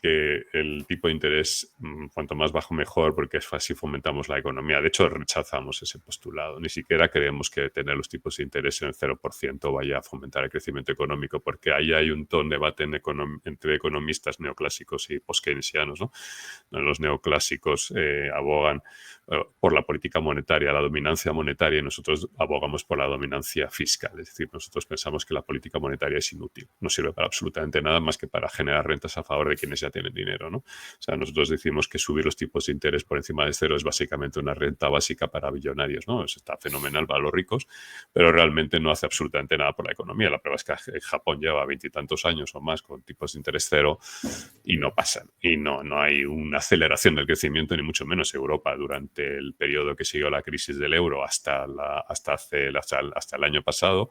el tipo de interés cuanto más bajo mejor, porque así fomentamos la economía. De hecho, rechazamos ese postulado. Ni siquiera creemos que tener los tipos de interés en el 0% vaya a fomentar el crecimiento económico, porque ahí hay un debate entre economistas neoclásicos y post-keynesianos, ¿no? Los neoclásicos abogan por la política monetaria, la dominancia monetaria, y nosotros abogamos por la dominancia fiscal. Es decir, nosotros pensamos que la política monetaria es inútil, no sirve para absolutamente nada más que para generar rentas a favor de quienes ya tienen dinero, ¿no? O sea, nosotros decimos que subir los tipos de interés por encima de cero es básicamente una renta básica para billonarios, ¿no? Eso está fenomenal para los ricos, pero realmente no hace absolutamente nada por la economía. La prueba es que Japón lleva 20 y tantos años o más con tipos de interés cero y no pasan. Y no hay una aceleración del crecimiento, ni mucho menos. Europa, durante el periodo que siguió la crisis del euro hasta el año pasado,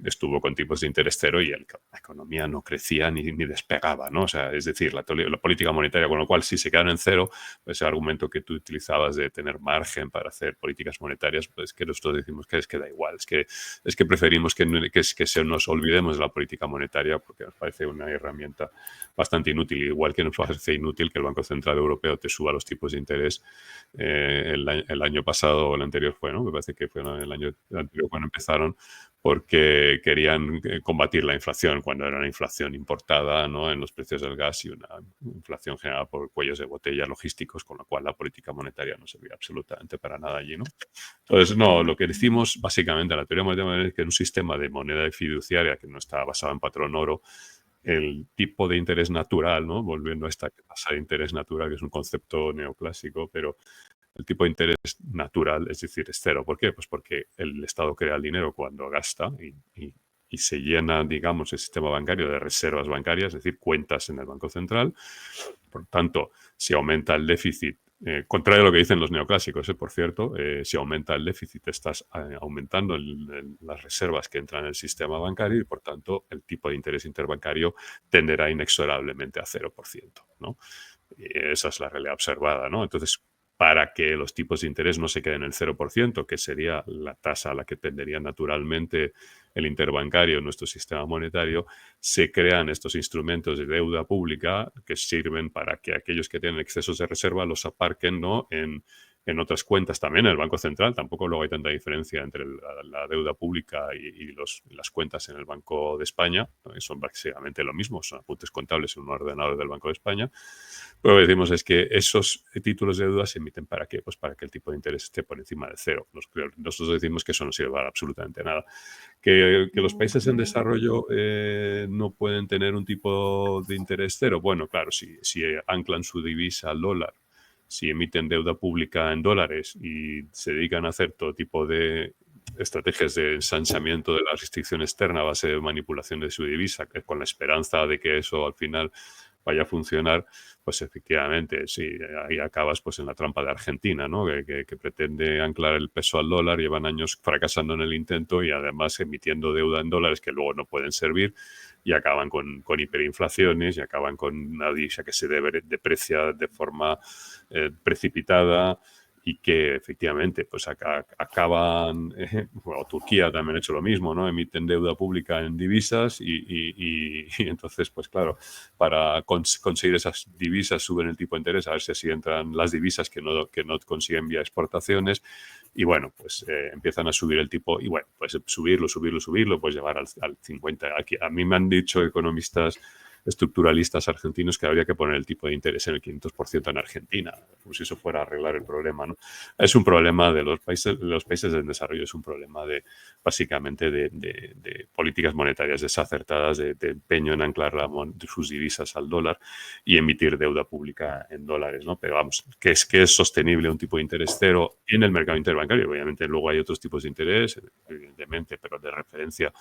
estuvo con tipos de interés cero y la economía no crecía ni despegaba, ¿no? O sea, es decir, la política monetaria, con lo cual si se quedan en cero, pues ese argumento que tú utilizabas de tener margen para hacer políticas monetarias, pues que nosotros decimos que es que da igual, es que preferimos que se nos olvidemos de la política monetaria porque nos parece una herramienta bastante inútil, igual que nos parece inútil que el Banco Central Europeo te suba los tipos de interés el año pasado o el anterior fue, ¿no? Me parece que fue el año anterior cuando empezaron, porque querían combatir la inflación cuando era una inflación importada, ¿no?, en los precios del gas y una inflación generada por cuellos de botella logísticos, con lo cual la política monetaria no servía absolutamente para nada allí, ¿no? Entonces, no, lo que decimos básicamente en la teoría monetaria es que en un sistema de moneda fiduciaria que no está basado en patrón oro, el tipo de interés natural, ¿no?, volviendo a esta tasa de interés natural, que es un concepto neoclásico, pero el tipo de interés natural, es decir, es cero. ¿Por qué? Pues porque el Estado crea el dinero cuando gasta y se llena, digamos, el sistema bancario de reservas bancarias, es decir, cuentas en el Banco Central. Por tanto, si aumenta el déficit, contrario a lo que dicen los neoclásicos, por cierto, si aumenta el déficit, estás aumentando las reservas que entran en el sistema bancario y, por tanto, el tipo de interés interbancario tenderá inexorablemente a 0%, ¿no? Y esa es la realidad observada, ¿no? Entonces, para que los tipos de interés no se queden en el 0%, que sería la tasa a la que tendería naturalmente el interbancario en nuestro sistema monetario, se crean estos instrumentos de deuda pública que sirven para que aquellos que tienen excesos de reserva los aparquen, ¿no?, en otras cuentas también en el Banco Central. Tampoco luego hay tanta diferencia entre la deuda pública y las cuentas en el Banco de España, ¿no? Son básicamente lo mismo, son apuntes contables en un ordenador del Banco de España. Pero lo que decimos es que esos títulos de deuda se emiten ¿para qué? Pues para que el tipo de interés esté por encima de cero. Nosotros decimos que eso no sirve para absolutamente nada. Que los países en desarrollo no pueden tener un tipo de interés cero. Bueno, claro, si anclan su divisa al dólar, si emiten deuda pública en dólares y se dedican a hacer todo tipo de estrategias de ensanchamiento de la restricción externa a base de manipulación de su divisa, con la esperanza de que eso al final vaya a funcionar, pues efectivamente, sí, ahí acabas pues en la trampa de Argentina, ¿no?, que pretende anclar el peso al dólar, llevan años fracasando en el intento y además emitiendo deuda en dólares que luego no pueden servir y acaban con hiperinflaciones y acaban con una divisa que se deprecia de forma precipitada y que efectivamente pues acaban, bueno, Turquía también ha hecho lo mismo, ¿no?, emiten deuda pública en divisas y entonces pues claro, para conseguir esas divisas suben el tipo de interés, a ver si así entran las divisas que no consiguen vía exportaciones y bueno, pues empiezan a subir el tipo y bueno, pues subirlo, pues llevar al 50. Aquí, a mí me han dicho economistas estructuralistas argentinos que habría que poner el tipo de interés en el 500% en Argentina, como si eso fuera a arreglar el problema, ¿no? Es un problema de los países en desarrollo, es un problema básicamente de políticas monetarias desacertadas, de empeño en anclar sus divisas al dólar y emitir deuda pública en dólares, ¿no? Pero vamos, que es sostenible un tipo de interés cero en el mercado interbancario. Obviamente luego hay otros tipos de interés, evidentemente, pero de referencia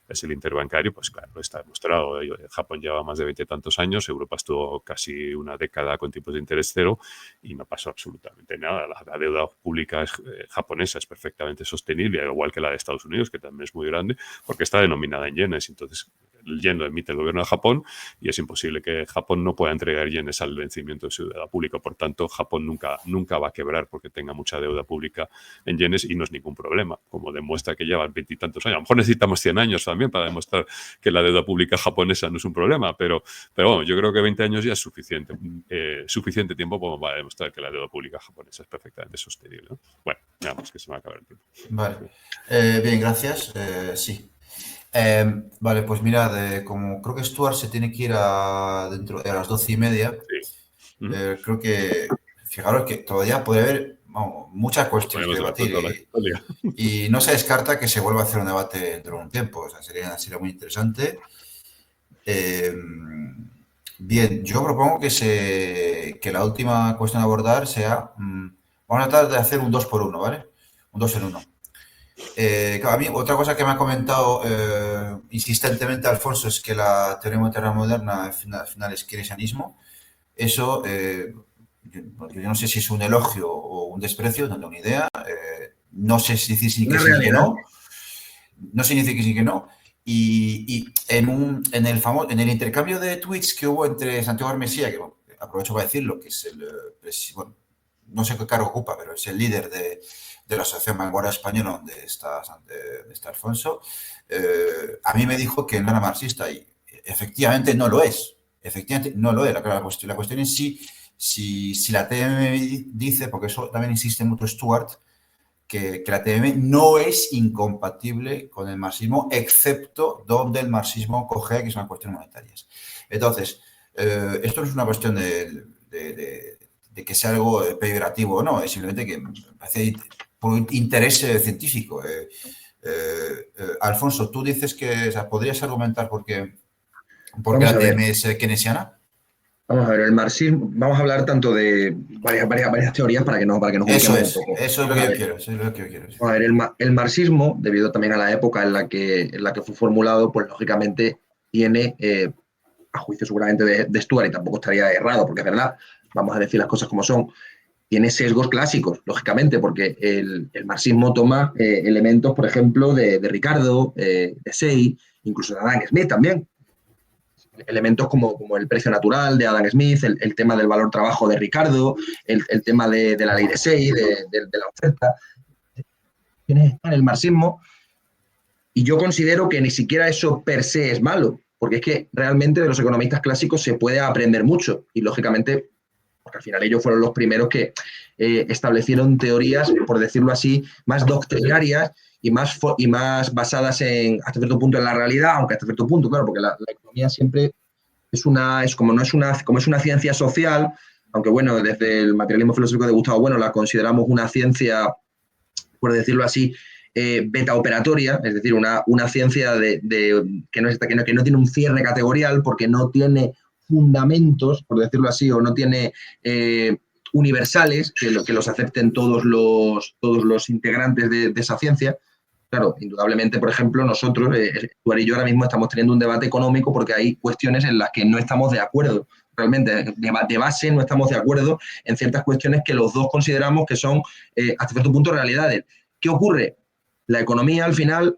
es el interbancario, pues claro, está demostrado. Japón lleva más de 20 y tantos años, Europa estuvo casi una década con tipos de interés cero y no pasó absolutamente nada. La deuda pública japonesa es perfectamente sostenible, igual que la de Estados Unidos, que también es muy grande, porque está denominada en yenes. Entonces, el yen lo emite el gobierno de Japón y es imposible que Japón no pueda entregar yenes al vencimiento de su deuda pública. Por tanto, Japón nunca va a quebrar porque tenga mucha deuda pública en yenes y no es ningún problema, como demuestra que llevan 20 y tantos años. A lo mejor necesitamos 100 años también para demostrar que la deuda pública japonesa no es un problema, pero bueno, yo creo que 20 años ya es suficiente tiempo como para demostrar que la deuda pública japonesa es perfectamente sostenible, ¿no? Bueno, veamos que se me va a acabar el tiempo. Vale. Bien, gracias. Sí. Vale, pues mirad, como creo que Stuart se tiene que ir a las 12:30, sí. Creo que, fijaros que todavía puede haber muchas cuestiones que debatir y no se descarta que se vuelva a hacer un debate dentro de un tiempo, o sea, sería muy interesante. Bien, yo propongo que la última cuestión a abordar sea, vamos a tratar de hacer un 2 por 1, ¿vale? Un 2 en 1. Claro, a mí otra cosa que me ha comentado insistentemente Alfonso es que la teoría monetaria moderna al final es keynesianismo. Eso, yo no sé si es un elogio o un desprecio, no tengo ni idea. No sé si decir que no. No significa que sí que no. Y en el intercambio de tweets que hubo entre Santiago Armesía, que bueno, aprovecho para decirlo, que es bueno, no sé qué cargo ocupa, pero es el líder de la Asociación Vanguardia Española, donde está Alfonso, a mí me dijo que no era marxista y efectivamente no lo es. Efectivamente no lo es. La cuestión es si la TM dice, porque eso también insiste mucho Stuart, que la TMM no es incompatible con el marxismo, excepto donde el marxismo coge, que es una cuestión monetaria. Entonces, esto no es una cuestión de que sea algo peyorativo o no, es simplemente que parece por interés científico. Alfonso, tú dices que, o sea, ¿podrías argumentar por qué la TMM es keynesiana? Vamos a ver, el marxismo, vamos a hablar tanto de varias teorías para que nos ubiquemos un poco. Eso es lo que yo quiero, eso es lo que yo quiero. A ver, el marxismo, debido también a la época en la que fue formulado, pues lógicamente tiene, a juicio seguramente de Stuart, y tampoco estaría errado, porque es verdad, vamos a decir las cosas como son, tiene sesgos clásicos, lógicamente, porque el marxismo toma elementos, por ejemplo, de Ricardo, de Say, incluso de Adam Smith también. Elementos como el precio natural de Adam Smith, el tema del valor trabajo de Ricardo, el tema de la ley de Say, de la oferta. Tienes en el marxismo, y yo considero que ni siquiera eso per se es malo, porque es que realmente de los economistas clásicos se puede aprender mucho, y lógicamente, porque al final ellos fueron los primeros que establecieron teorías, por decirlo así, más doctrinarias y más basadas hasta cierto punto en la realidad, aunque hasta cierto punto, claro, porque la economía siempre es como es una ciencia social, aunque bueno, desde el materialismo filosófico de Gustavo Bueno la consideramos una ciencia, por decirlo así, beta operatoria, es decir, una ciencia que no tiene un cierre categorial porque no tiene fundamentos, por decirlo así, o no tiene universales que los acepten todos los integrantes de esa ciencia. Claro, indudablemente, por ejemplo, nosotros, Stuart y yo ahora mismo estamos teniendo un debate económico porque hay cuestiones en las que no estamos de acuerdo. Realmente, de base no estamos de acuerdo en ciertas cuestiones que los dos consideramos que son, hasta cierto punto, realidades. ¿Qué ocurre? La economía, al final,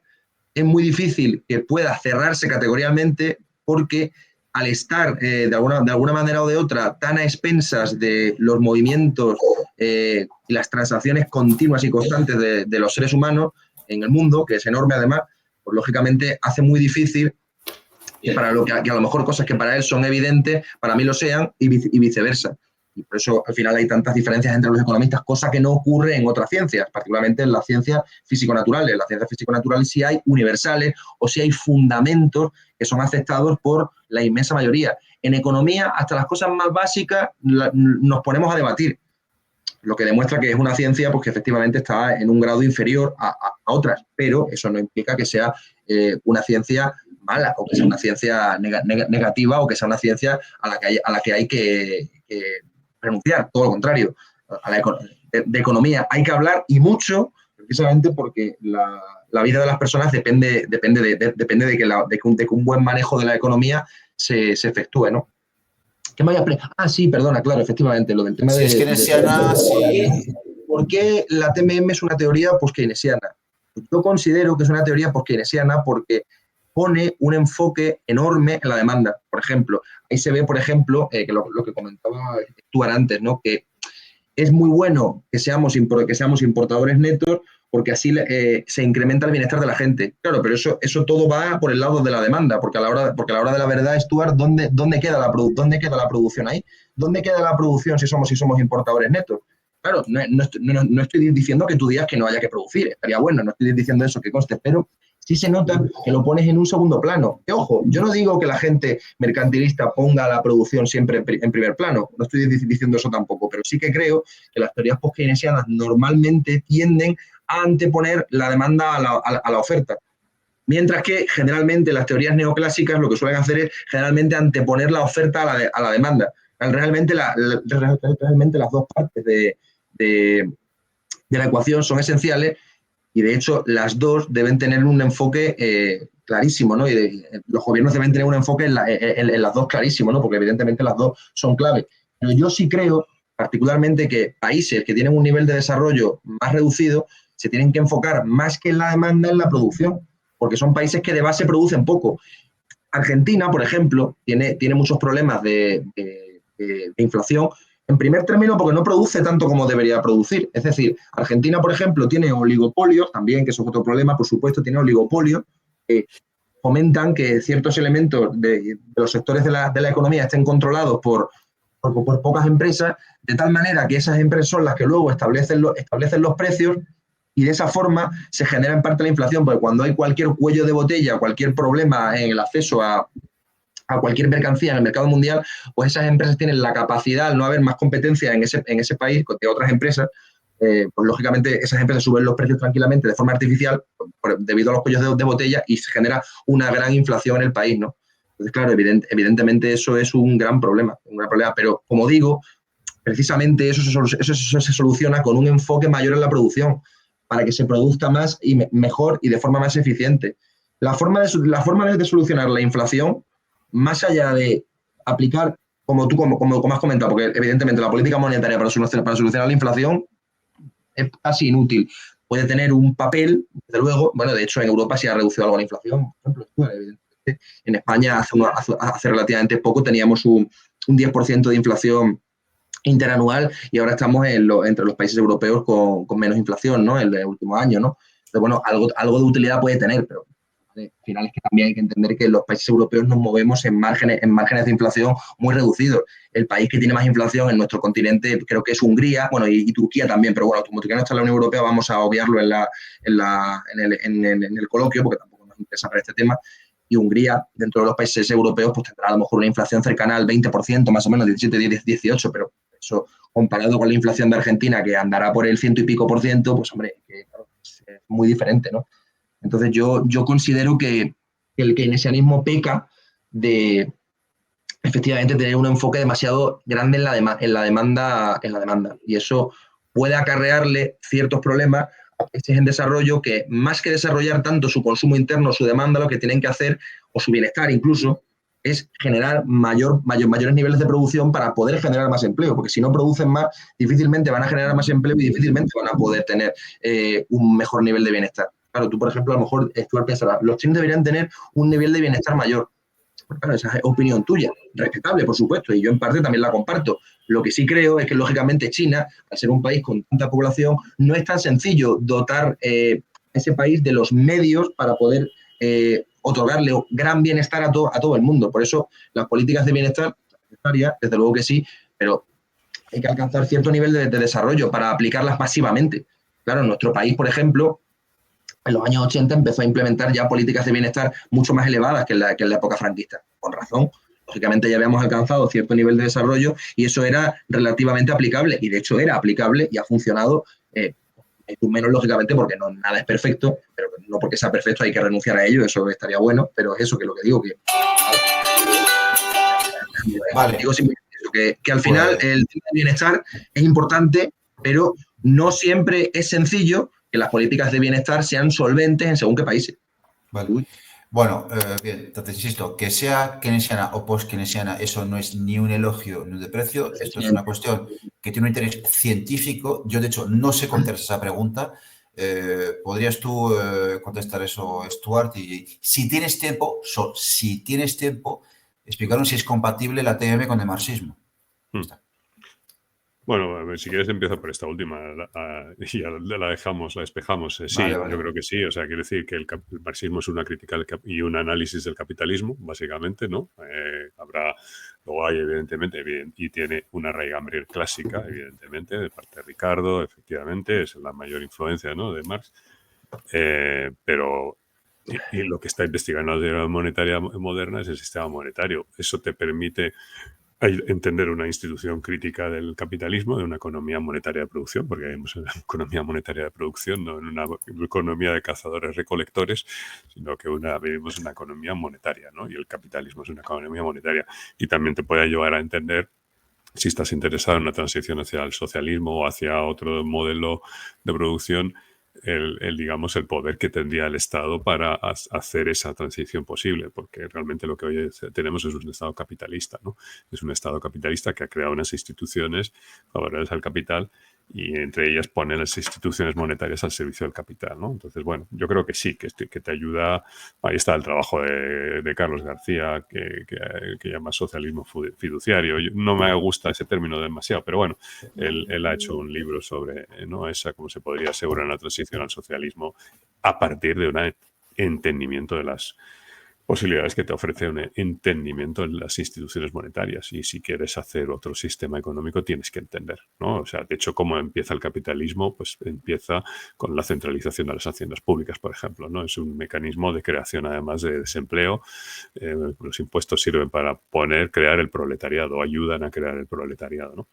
es muy difícil que pueda cerrarse categorialmente porque al estar, de alguna manera o de otra, tan a expensas de los movimientos y las transacciones continuas y constantes de los seres humanos en el mundo, que es enorme además, pues lógicamente hace muy difícil que para que a lo mejor cosas que para él son evidentes, para mí lo sean y viceversa. Y por eso al final hay tantas diferencias entre los economistas, cosa que no ocurre en otras ciencias, particularmente en las ciencias físico-naturales. En las ciencias físico-naturales sí hay universales o sí hay fundamentos que son aceptados por la inmensa mayoría. En economía, hasta las cosas más básicas nos ponemos a debatir, lo que demuestra que es una ciencia pues, que efectivamente está en un grado inferior a otras, pero eso no implica que sea una ciencia mala o que sea una ciencia negativa o que sea una ciencia a la que hay que renunciar, todo lo contrario. De economía hay que hablar y mucho, precisamente porque la vida de las personas depende de que un buen manejo de la economía se efectúe, ¿no? ¿Qué me sí, perdona, claro, efectivamente, lo del tema de... Si es keynesiana, sí. ¿Por qué la TMM es una teoría post-keynesiana? Yo considero que es una teoría post-keynesiana porque pone un enfoque enorme en la demanda. Por ejemplo, ahí se ve, por ejemplo, que lo que comentaba Stuart antes, ¿no? Que es muy bueno que seamos importadores netos porque así se incrementa el bienestar de la gente. Claro, pero eso todo va por el lado de la demanda, porque a la hora de la verdad, Stuart, ¿dónde queda la producción ahí? ¿Dónde queda la producción si somos importadores netos? Claro, no estoy diciendo que tú digas que no haya que producir, estaría bueno, no estoy diciendo eso, que conste, pero sí se nota que lo pones en un segundo plano. Que, ojo, yo no digo que la gente mercantilista ponga la producción siempre en primer plano, no estoy diciendo eso tampoco, pero sí que creo que las teorías post-keynesianas normalmente tienden a anteponer la demanda a la oferta. Mientras que generalmente las teorías neoclásicas lo que suelen hacer es generalmente anteponer la oferta a la demanda. Realmente las dos partes de la ecuación son esenciales y de hecho las dos deben tener un enfoque clarísimo, ¿no? Y los gobiernos deben tener un enfoque en las dos clarísimo, ¿no? Porque evidentemente las dos son clave. Pero yo sí creo particularmente que países que tienen un nivel de desarrollo más reducido se tienen que enfocar más que en la demanda en la producción, porque son países que de base producen poco. Argentina, por ejemplo, tiene muchos problemas de inflación, en primer término porque no produce tanto como debería producir. Es decir, Argentina, por ejemplo, tiene oligopolios, también, que eso es otro problema, por supuesto, tiene oligopolios que fomentan que ciertos elementos de los sectores de la economía estén controlados por pocas empresas, de tal manera que esas empresas son las que luego establecen los precios Y de esa forma se genera en parte la inflación, porque cuando hay cualquier cuello de botella, cualquier problema en el acceso a cualquier mercancía en el mercado mundial, pues esas empresas tienen la capacidad, al no haber más competencia en ese país de otras empresas, pues lógicamente esas empresas suben los precios tranquilamente de forma artificial debido a los cuellos de botella y se genera una gran inflación en el país, ¿no? Entonces, claro, evidentemente eso es un gran problema, pero como digo, precisamente eso se soluciona con un enfoque mayor en la producción, para que se produzca más y mejor y de forma más eficiente. La forma de solucionar la inflación, más allá de aplicar, como has comentado, porque evidentemente la política monetaria para solucionar la inflación es casi inútil. Puede tener un papel, desde luego, bueno, de hecho en Europa se ha reducido algo la inflación, por ejemplo, evidentemente. En España hace relativamente poco teníamos un 10% de inflación interanual y ahora estamos entre los países europeos con menos inflación, ¿no? En el último año, ¿no? Entonces, bueno, algo de utilidad puede tener, pero al final es que también hay que entender que los países europeos nos movemos en márgenes de inflación muy reducidos. El país que tiene más inflación en nuestro continente creo que es Hungría, bueno, y Turquía también, pero bueno, como Turquía no está en la Unión Europea, vamos a obviarlo en el coloquio, porque tampoco nos interesa para este tema. Y Hungría, dentro de los países europeos, pues tendrá a lo mejor una inflación cercana al 20%, más o menos, 17, 18, pero eso comparado con la inflación de Argentina, que andará por el 100 y pico por ciento, pues hombre, claro, es muy diferente, ¿no? Entonces yo considero que el keynesianismo peca de efectivamente tener un enfoque demasiado grande en la demanda. Y eso puede acarrearle ciertos problemas a países en desarrollo que, más que desarrollar tanto su consumo interno, su demanda, lo que tienen que hacer, o su bienestar incluso, es generar mayores niveles de producción para poder generar más empleo, porque si no producen más, difícilmente van a generar más empleo y difícilmente van a poder tener un mejor nivel de bienestar. Claro, tú, por ejemplo, a lo mejor, Stuart, pensarás, los chinos deberían tener un nivel de bienestar mayor. Claro, esa es opinión tuya, respetable, por supuesto, y yo en parte también la comparto. Lo que sí creo es que, lógicamente, China, al ser un país con tanta población, no es tan sencillo dotar a ese país de los medios para poder otorgarle gran bienestar a todo el mundo. Por eso, las políticas de bienestar, desde luego que sí, pero hay que alcanzar cierto nivel de desarrollo para aplicarlas masivamente. Claro, en nuestro país, por ejemplo, en los años 80 empezó a implementar ya políticas de bienestar mucho más elevadas que en la época franquista. Con razón, lógicamente ya habíamos alcanzado cierto nivel de desarrollo y eso era relativamente aplicable, y de hecho era aplicable y ha funcionado, menos lógicamente porque nada es perfecto, pero no porque sea perfecto hay que renunciar a ello, eso estaría bueno, pero es eso que lo que digo, que Vale. digo simplemente que al final el tema de bienestar es importante, pero no siempre es sencillo que las políticas de bienestar sean solventes en según qué países. Vale. Bueno, bien, entonces insisto, que sea keynesiana o post-keynesiana, eso no es ni un elogio ni un desprecio, esto es una cuestión que tiene un interés científico. Yo, de hecho, no sé contestar esa pregunta. ¿Podrías tú contestar eso, Stuart? Y si tienes tiempo, explicarnos si es compatible la TM con el marxismo. Bueno, a ver, si quieres empiezo por esta última y la despejamos. Sí, Vale. Yo creo que sí. O sea, quiere decir que el marxismo es una crítica y un análisis del capitalismo, básicamente, ¿no? Luego hay, evidentemente, y tiene una raigambre clásica, evidentemente, de parte de Ricardo, efectivamente, es la mayor influencia, ¿no?, de Marx. Pero y lo que está investigando la teoría monetaria moderna es el sistema monetario. Eso te permite entender una institución crítica del capitalismo, de una economía monetaria de producción, porque vivimos en una economía monetaria de producción, no en una economía de cazadores-recolectores, sino que vivimos en una economía monetaria, ¿no? Y el capitalismo es una economía monetaria. Y también te puede ayudar a entender, si estás interesado en una transición hacia el socialismo o hacia otro modelo de producción, digamos, el poder que tendría el Estado para hacer esa transición posible, porque realmente lo que hoy tenemos es un Estado capitalista, ¿no? Es un Estado capitalista que ha creado unas instituciones favorables al capital y entre ellas pone las instituciones monetarias al servicio del capital, ¿no? Entonces, bueno, yo creo que sí, que te ayuda. Ahí está el trabajo de Carlos García, que llama socialismo fiduciario. No me gusta ese término demasiado, pero bueno, él ha hecho un libro sobre, ¿no?, cómo se podría asegurar una transición al socialismo a partir de un entendimiento de las posibilidades que te ofrece un entendimiento en las instituciones monetarias. Y si quieres hacer otro sistema económico, tienes que entender, ¿no? O sea, de hecho, cómo empieza el capitalismo, pues empieza con la centralización de las haciendas públicas, por ejemplo, ¿no? Es un mecanismo de creación, además, de desempleo. Los impuestos sirven para crear el proletariado, ayudan a crear el proletariado, ¿no?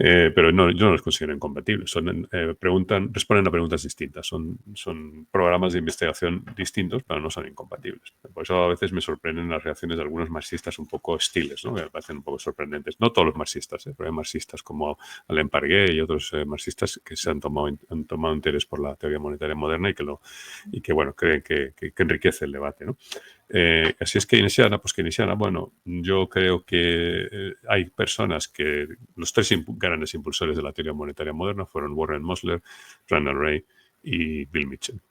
Pero no, yo no los considero incompatibles. Responden a preguntas distintas. Son programas de investigación distintos, pero no son incompatibles. Por eso a veces me sorprenden las reacciones de algunos marxistas un poco hostiles, ¿no? Que me parecen un poco sorprendentes. No todos los marxistas, pero hay marxistas como Alain Parguet y otros marxistas que han tomado interés por la teoría monetaria moderna y que bueno, creen que enriquece el debate, ¿no? Así es keynesiana, pues keynesiana, bueno, yo creo que hay personas que los tres grandes impulsores de la teoría monetaria moderna fueron Warren Mosler, Randall Wright y Bill Mitchell.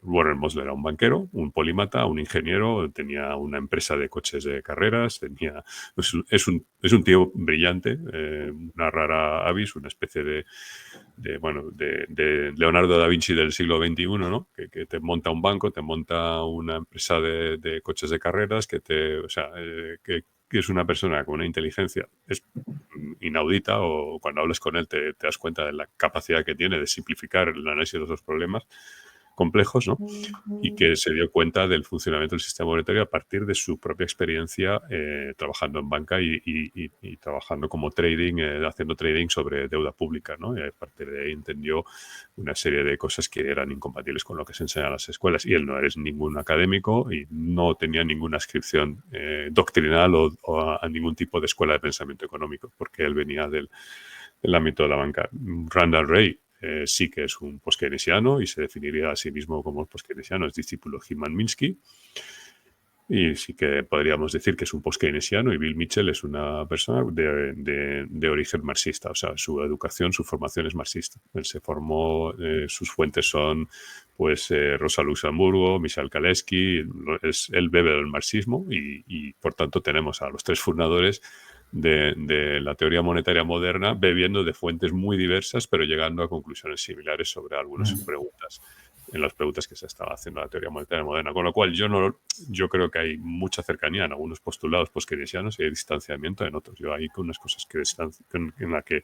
Warren Mosler era un banquero, un polímata, un ingeniero, tenía una empresa de coches de carreras, es un tío brillante, una rara avis, una especie de Leonardo da Vinci del siglo XXI, ¿no? Que te monta un banco, te monta una empresa de coches de carreras, que es una persona con una inteligencia inaudita, o cuando hablas con él te das cuenta de la capacidad que tiene de simplificar el análisis de esos problemas complejos, ¿no? Y que se dio cuenta del funcionamiento del sistema monetario a partir de su propia experiencia trabajando en banca y trabajando como trading, haciendo trading sobre deuda pública, ¿no? Y a partir de ahí entendió una serie de cosas que eran incompatibles con lo que se enseña en las escuelas. Y él no es ningún académico y no tenía ninguna inscripción doctrinal o a ningún tipo de escuela de pensamiento económico, porque él venía del ámbito de la banca. Randall Wright sí que es un post-keynesiano y se definiría a sí mismo como post-keynesiano, es discípulo de Hyman Minsky, y sí que podríamos decir que es un post-keynesiano, y Bill Mitchell es una persona de origen marxista, o sea, su educación, su formación es marxista. Él se formó, sus fuentes son pues Rosa Luxemburgo, Michal Kalecki, él bebe del marxismo y por tanto tenemos a los tres fundadores de la teoría monetaria moderna bebiendo de fuentes muy diversas, pero llegando a conclusiones similares sobre algunas preguntas, en las preguntas que se estaba haciendo la teoría monetaria moderna. Con lo cual yo creo que hay mucha cercanía en algunos postulados post-keynesianos y hay distanciamiento en otros. Yo hay unas cosas en la que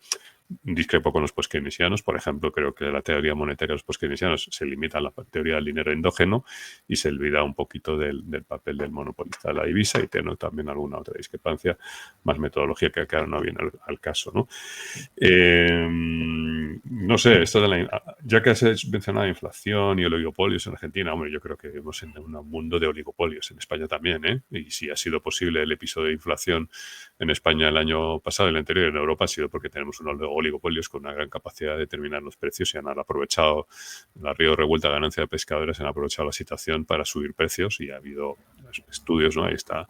discrepo con los post-keynesianos. Por ejemplo, creo que la teoría monetaria de los post-keynesianos se limita a la teoría del dinero endógeno y se olvida un poquito del papel del monopolista de la divisa, y tengo también alguna otra discrepancia, más metodología, que ahora no viene al caso, ¿no? No sé, ya que has mencionado inflación y oligopolios en Argentina, hombre, yo creo que vivimos en un mundo de oligopolios, en España también, ¿eh? Y si ha sido posible el episodio de inflación en España el año pasado y el anterior en Europa, ha sido porque tenemos unos oligopolios con una gran capacidad de determinar los precios y han aprovechado la río revuelta ganancia de pescadores, han aprovechado la situación para subir precios, y ha habido estudios, ¿no? Ahí está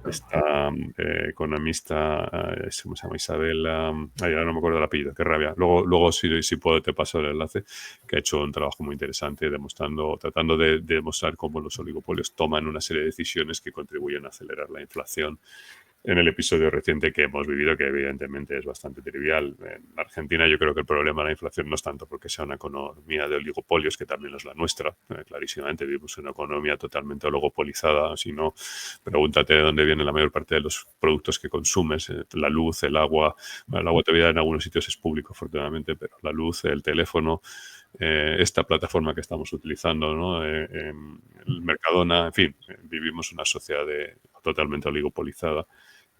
esta economista, ¿cómo se llama? Isabel, ahora no me acuerdo del apellido, qué rabia. Luego si puedo te paso el enlace, que ha hecho un trabajo muy interesante tratando de demostrar cómo los oligopolios toman una serie de decisiones que contribuyen a acelerar la inflación en el episodio reciente que hemos vivido, que evidentemente es bastante trivial. En Argentina yo creo que el problema de la inflación no es tanto porque sea una economía de oligopolios, que también es la nuestra, clarísimamente vivimos en una economía totalmente oligopolizada, sino pregúntate de dónde viene la mayor parte de los productos que consumes, la luz, el agua. Bueno, el agua todavía en algunos sitios es público, afortunadamente, pero la luz, el teléfono, esta plataforma que estamos utilizando, ¿no? El Mercadona, en fin, vivimos una sociedad totalmente oligopolizada.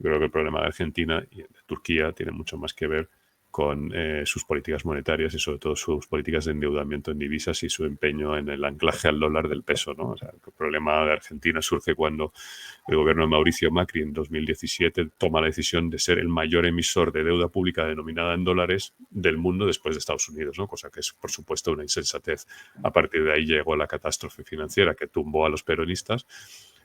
Creo que el problema de Argentina y de Turquía tiene mucho más que ver con sus políticas monetarias y sobre todo sus políticas de endeudamiento en divisas y su empeño en el anclaje al dólar del peso, ¿no? O sea, el problema de Argentina surge cuando el gobierno de Mauricio Macri en 2017 toma la decisión de ser el mayor emisor de deuda pública denominada en dólares del mundo después de Estados Unidos, ¿no? Cosa que es, por supuesto, una insensatez. A partir de ahí llegó la catástrofe financiera que tumbó a los peronistas,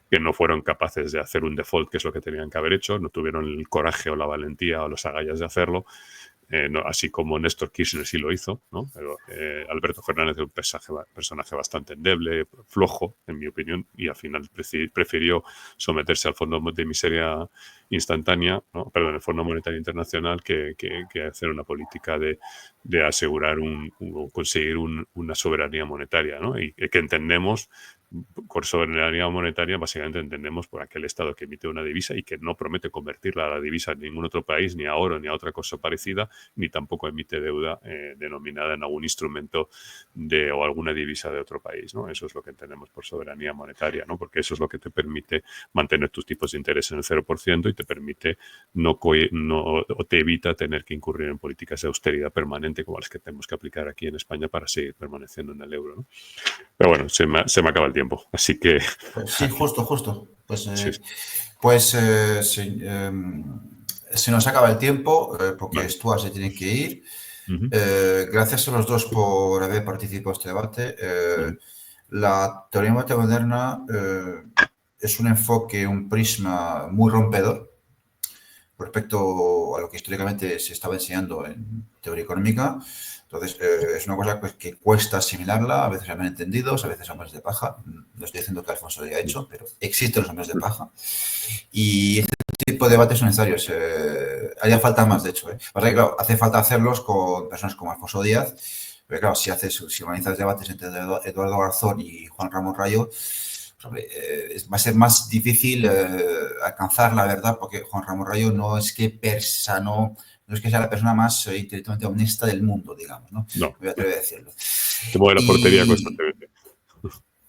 que no fueron capaces de hacer un default, que es lo que tenían que haber hecho, no tuvieron el coraje o la valentía o los agallas de hacerlo, así como Néstor Kirchner sí lo hizo, ¿no? Pero Alberto Fernández es un personaje bastante endeble, flojo, en mi opinión, y al final prefirió someterse al Fondo de Miseria Instantánea, ¿no? Perdón, el Fondo Monetario Internacional, que hacer una política de asegurar o conseguir una soberanía monetaria, ¿no? Y que entendemos por soberanía monetaria básicamente entendemos por aquel Estado que emite una divisa y que no promete convertirla a la divisa en ningún otro país, ni a oro, ni a otra cosa parecida, ni tampoco emite deuda denominada en algún instrumento o alguna divisa de otro país, ¿no? Eso es lo que entendemos por soberanía monetaria, ¿no? Porque eso es lo que te permite mantener tus tipos de interés en el 0% y te permite o te evita tener que incurrir en políticas de austeridad permanente como las que tenemos que aplicar aquí en España para seguir permaneciendo en el euro, ¿no? Pero bueno, se me acaba el tiempo, así que... Pues sí, justo. Pues, Sí. se nos acaba el tiempo porque Vale. Stuart se tiene que ir. Uh-huh. Gracias a los dos por haber participado en este debate. La teoría moderna es un enfoque, un prisma muy rompedor respecto a lo que históricamente se estaba enseñando en teoría económica. Entonces, es una cosa pues, que cuesta asimilarla, a veces hay malentendidos, a veces hombres de paja. No estoy diciendo que Alfonso lo haya hecho, pero existen los hombres de paja. Y este tipo de debates son necesarios. Haría falta más, de hecho. Claro, hace falta hacerlos con personas como Alfonso Díaz, pero claro, si organizas debates entre Eduardo Garzón y Juan Ramón Rayo, va a ser más difícil alcanzar la verdad, porque Juan Ramón Rayo no es que no es que sea la persona más intelectualmente honesta del mundo, digamos, ¿no? No. Me voy a atrever a decirlo. Te mueve la portería constantemente.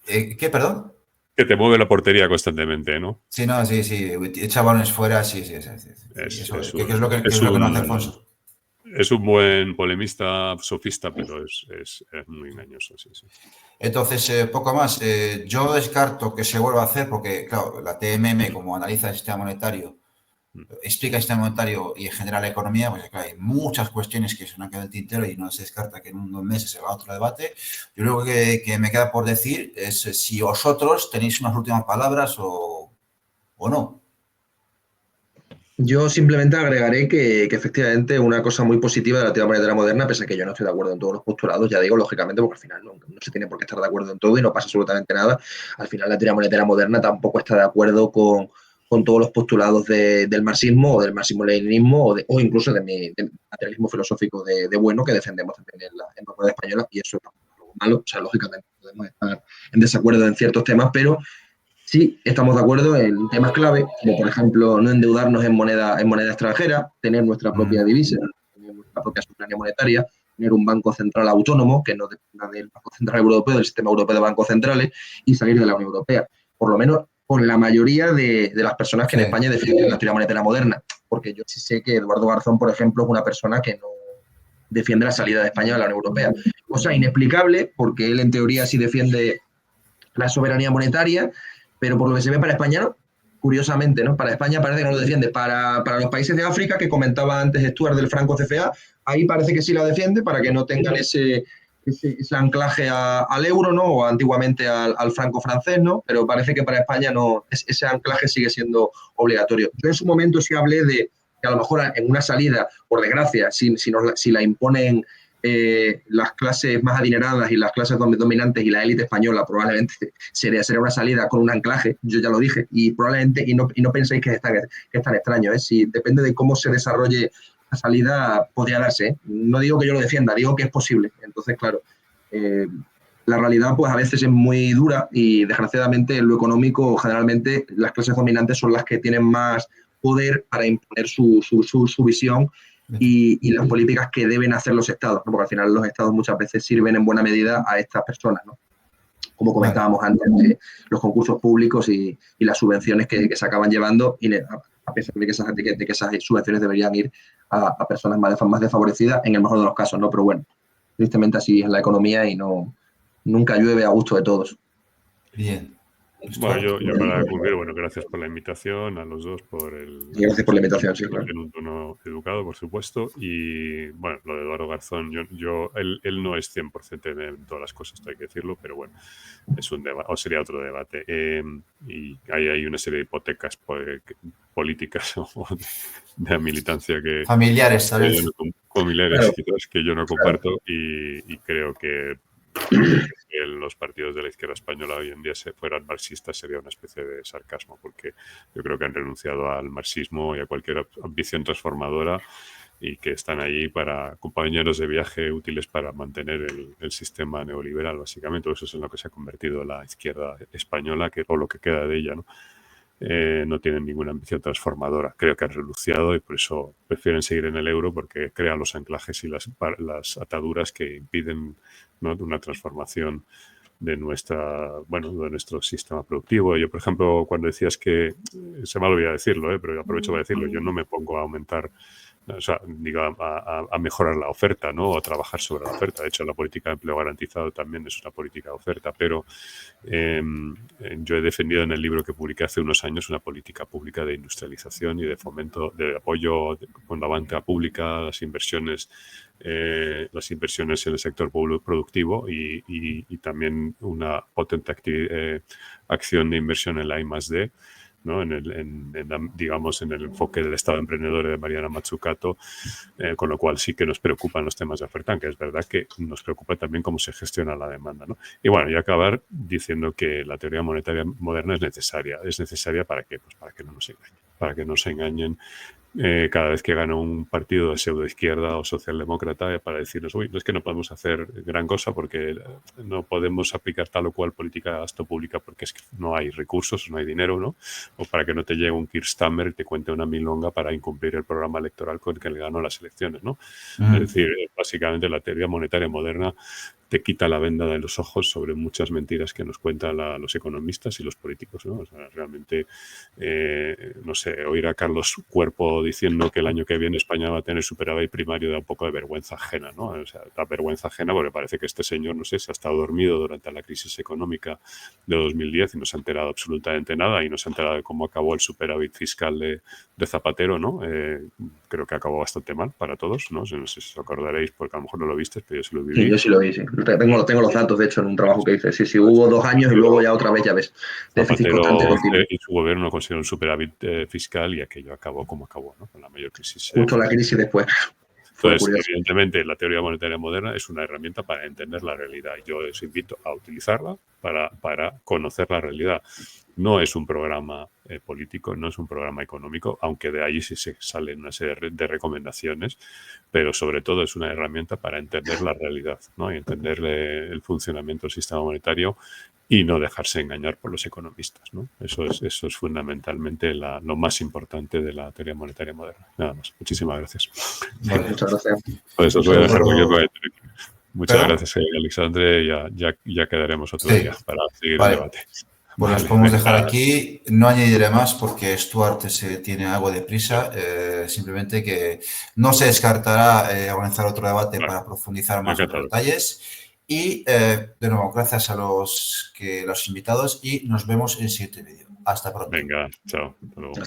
¿Qué, perdón? Que te mueve la portería constantemente, ¿no? Sí, no, sí. Echa balones fuera, sí. ¿Qué es lo que no hace Alfonso? Es un buen polemista, sofista, pero es muy engañoso, sí. Entonces, poco más. Yo descarto que se vuelva a hacer porque, claro, la TMM, como analiza el sistema monetario, explica el sistema monetario y en general la economía, pues claro, hay muchas cuestiones que se nos han quedado en el tintero y no se descarta que en unos meses se va a otro debate. Yo creo que me queda por decir es si vosotros tenéis unas últimas palabras o no. Yo simplemente agregaré que efectivamente una cosa muy positiva de la teoría monetaria moderna, pese a que yo no estoy de acuerdo en todos los postulados, ya digo, lógicamente, porque al final no se tiene por qué estar de acuerdo en todo y no pasa absolutamente nada. Al final la teoría monetaria moderna tampoco está de acuerdo con todos los postulados del marxismo o del marxismo-leninismo o incluso del materialismo filosófico de Bueno que defendemos también en la moneda española, y eso es algo malo. O sea, lógicamente podemos estar en desacuerdo en ciertos temas, pero sí, estamos de acuerdo en temas clave, como por ejemplo no endeudarnos en moneda extranjera, tener nuestra propia divisa, tener nuestra propia soberanía monetaria, tener un banco central autónomo que no dependa del Banco Central Europeo, del sistema europeo de bancos centrales, y salir de la Unión Europea. Por lo menos con la mayoría de las personas que en España defienden la teoría monetaria moderna, porque yo sí sé que Eduardo Garzón, por ejemplo, es una persona que no defiende la salida de España de la Unión Europea. Cosa inexplicable, porque él en teoría sí defiende la soberanía monetaria, pero por lo que se ve para España no. Curiosamente, ¿no? Para España parece que no lo defiende. Para los países de África, que comentaba antes Stuart del franco CFA, ahí parece que sí la defiende para que no tengan ese anclaje al euro, ¿no? O antiguamente al franco francés, ¿no? Pero parece que para España no, ese anclaje sigue siendo obligatorio. Yo en su momento sí hablé de que a lo mejor en una salida, por desgracia, si la imponen las clases más adineradas y las clases dominantes y la élite española, probablemente sería una salida con un anclaje, yo ya lo dije, y probablemente, y no penséis que es tan extraño, si depende de cómo se desarrolle la salida, podría darse, No digo que yo lo defienda, digo que es posible. Entonces, claro, la realidad pues a veces es muy dura y desgraciadamente en lo económico generalmente las clases dominantes son las que tienen más poder para imponer su visión y las políticas que deben hacer los estados, ¿no? Porque al final los estados muchas veces sirven en buena medida a estas personas, ¿no? Como comentábamos antes, los concursos públicos y las subvenciones que se acaban llevando, y a pesar de que esas subvenciones deberían ir a personas más desfavorecidas en el mejor de los casos, ¿no? Pero bueno, tristemente así es la economía y nunca llueve a gusto de todos. Bien. Bueno, yo para concluir, bueno, gracias por la invitación a los dos, gracias por la invitación, sí, claro. En un tono educado, por supuesto, y bueno, lo de Eduardo Garzón, él no es 100% en todas las cosas, hay que decirlo, pero bueno, es un debate, o sería otro debate, y hay una serie de hipotecas políticas o de la militancia que... Familiares, ¿sabes? Familiares, claro, quizás que yo no comparto, y creo que los partidos de la izquierda española hoy en día se fueran marxistas sería una especie de sarcasmo, porque yo creo que han renunciado al marxismo y a cualquier ambición transformadora y que están allí para compañeros de viaje útiles para mantener el sistema neoliberal, básicamente. Eso es en lo que se ha convertido la izquierda española, o lo que queda de ella, ¿no? No tienen ninguna ambición transformadora. Creo que han renunciado y por eso prefieren seguir en el euro, porque crean los anclajes y las ataduras que impiden, ¿no?, una transformación de nuestro sistema productivo. Yo, por ejemplo, cuando decías que, se me olvidó decirlo, pero aprovecho para decirlo, yo no me pongo a aumentar, o sea, digo, a mejorar la oferta, ¿no?, o a trabajar sobre la oferta. De hecho, la política de empleo garantizado también es una política de oferta, pero yo he defendido en el libro que publiqué hace unos años una política pública de industrialización y de fomento, de apoyo con la banca pública, las inversiones en el sector productivo y también una potente acción de inversión en la I+D, ¿no?, digamos, en el enfoque del Estado emprendedor de Mariana Mazzucato, con lo cual sí que nos preocupan los temas de oferta, aunque es verdad que nos preocupa también cómo se gestiona la demanda, ¿no? Y bueno, y acabar diciendo que la teoría monetaria moderna es necesaria. ¿Es necesaria para qué? Pues para que no nos engañen. Para que no se engañen cada vez que gana un partido de pseudoizquierda o socialdemócrata, para decirnos, uy, no es que no podemos hacer gran cosa porque no podemos aplicar tal o cual política de gasto pública porque es que no hay recursos, no hay dinero, ¿no? O para que no te llegue un Keir Starmer y te cuente una milonga para incumplir el programa electoral con el que le ganó las elecciones, ¿no? Es decir, básicamente la teoría monetaria moderna te quita la venda de los ojos sobre muchas mentiras que nos cuentan los economistas y los políticos, ¿no? O sea, realmente, no sé, oír a Carlos Cuerpo diciendo que el año que viene España va a tener superávit primario da un poco de vergüenza ajena, ¿no? O sea, da vergüenza ajena porque parece que este señor, no sé, se ha estado dormido durante la crisis económica de 2010 y no se ha enterado absolutamente nada y no se ha enterado de cómo acabó el superávit fiscal de Zapatero, ¿no? Creo que acabó bastante mal para todos, ¿no? No sé si os acordaréis porque a lo mejor no lo visteis, pero yo sí lo viví. Sí, yo sí lo vi, sí. Tengo los datos, de hecho, en un trabajo que hice. Sí, hubo 2 años y luego ya otra vez, ya ves, déficit constante continuo. Y su gobierno consiguió un superávit fiscal y aquello acabó como acabó, ¿no? Con la mayor crisis. Justo la crisis después. Entonces, evidentemente, la teoría monetaria moderna es una herramienta para entender la realidad. Yo os invito a utilizarla para conocer la realidad. No es un programa político, no es un programa económico, aunque de ahí sí se salen una serie de recomendaciones, pero sobre todo es una herramienta para entender la realidad, ¿no? Y entender el funcionamiento del sistema monetario y no dejarse engañar por los economistas, ¿no? Eso es fundamentalmente lo más importante de la teoría monetaria moderna. Nada más. Muchísimas gracias. Vale, muchas gracias. Pues os voy a dejar muchas gracias, Alexandre. Ya quedaremos otro día para seguir el debate. Pues los podemos dejar aquí. No añadiré más porque Stuart tiene algo de prisa. Simplemente que no se descartará organizar otro debate para profundizar más en los detalles. Y de nuevo, gracias a los invitados y nos vemos en el siguiente vídeo. Hasta pronto. Venga, chao. Hasta luego.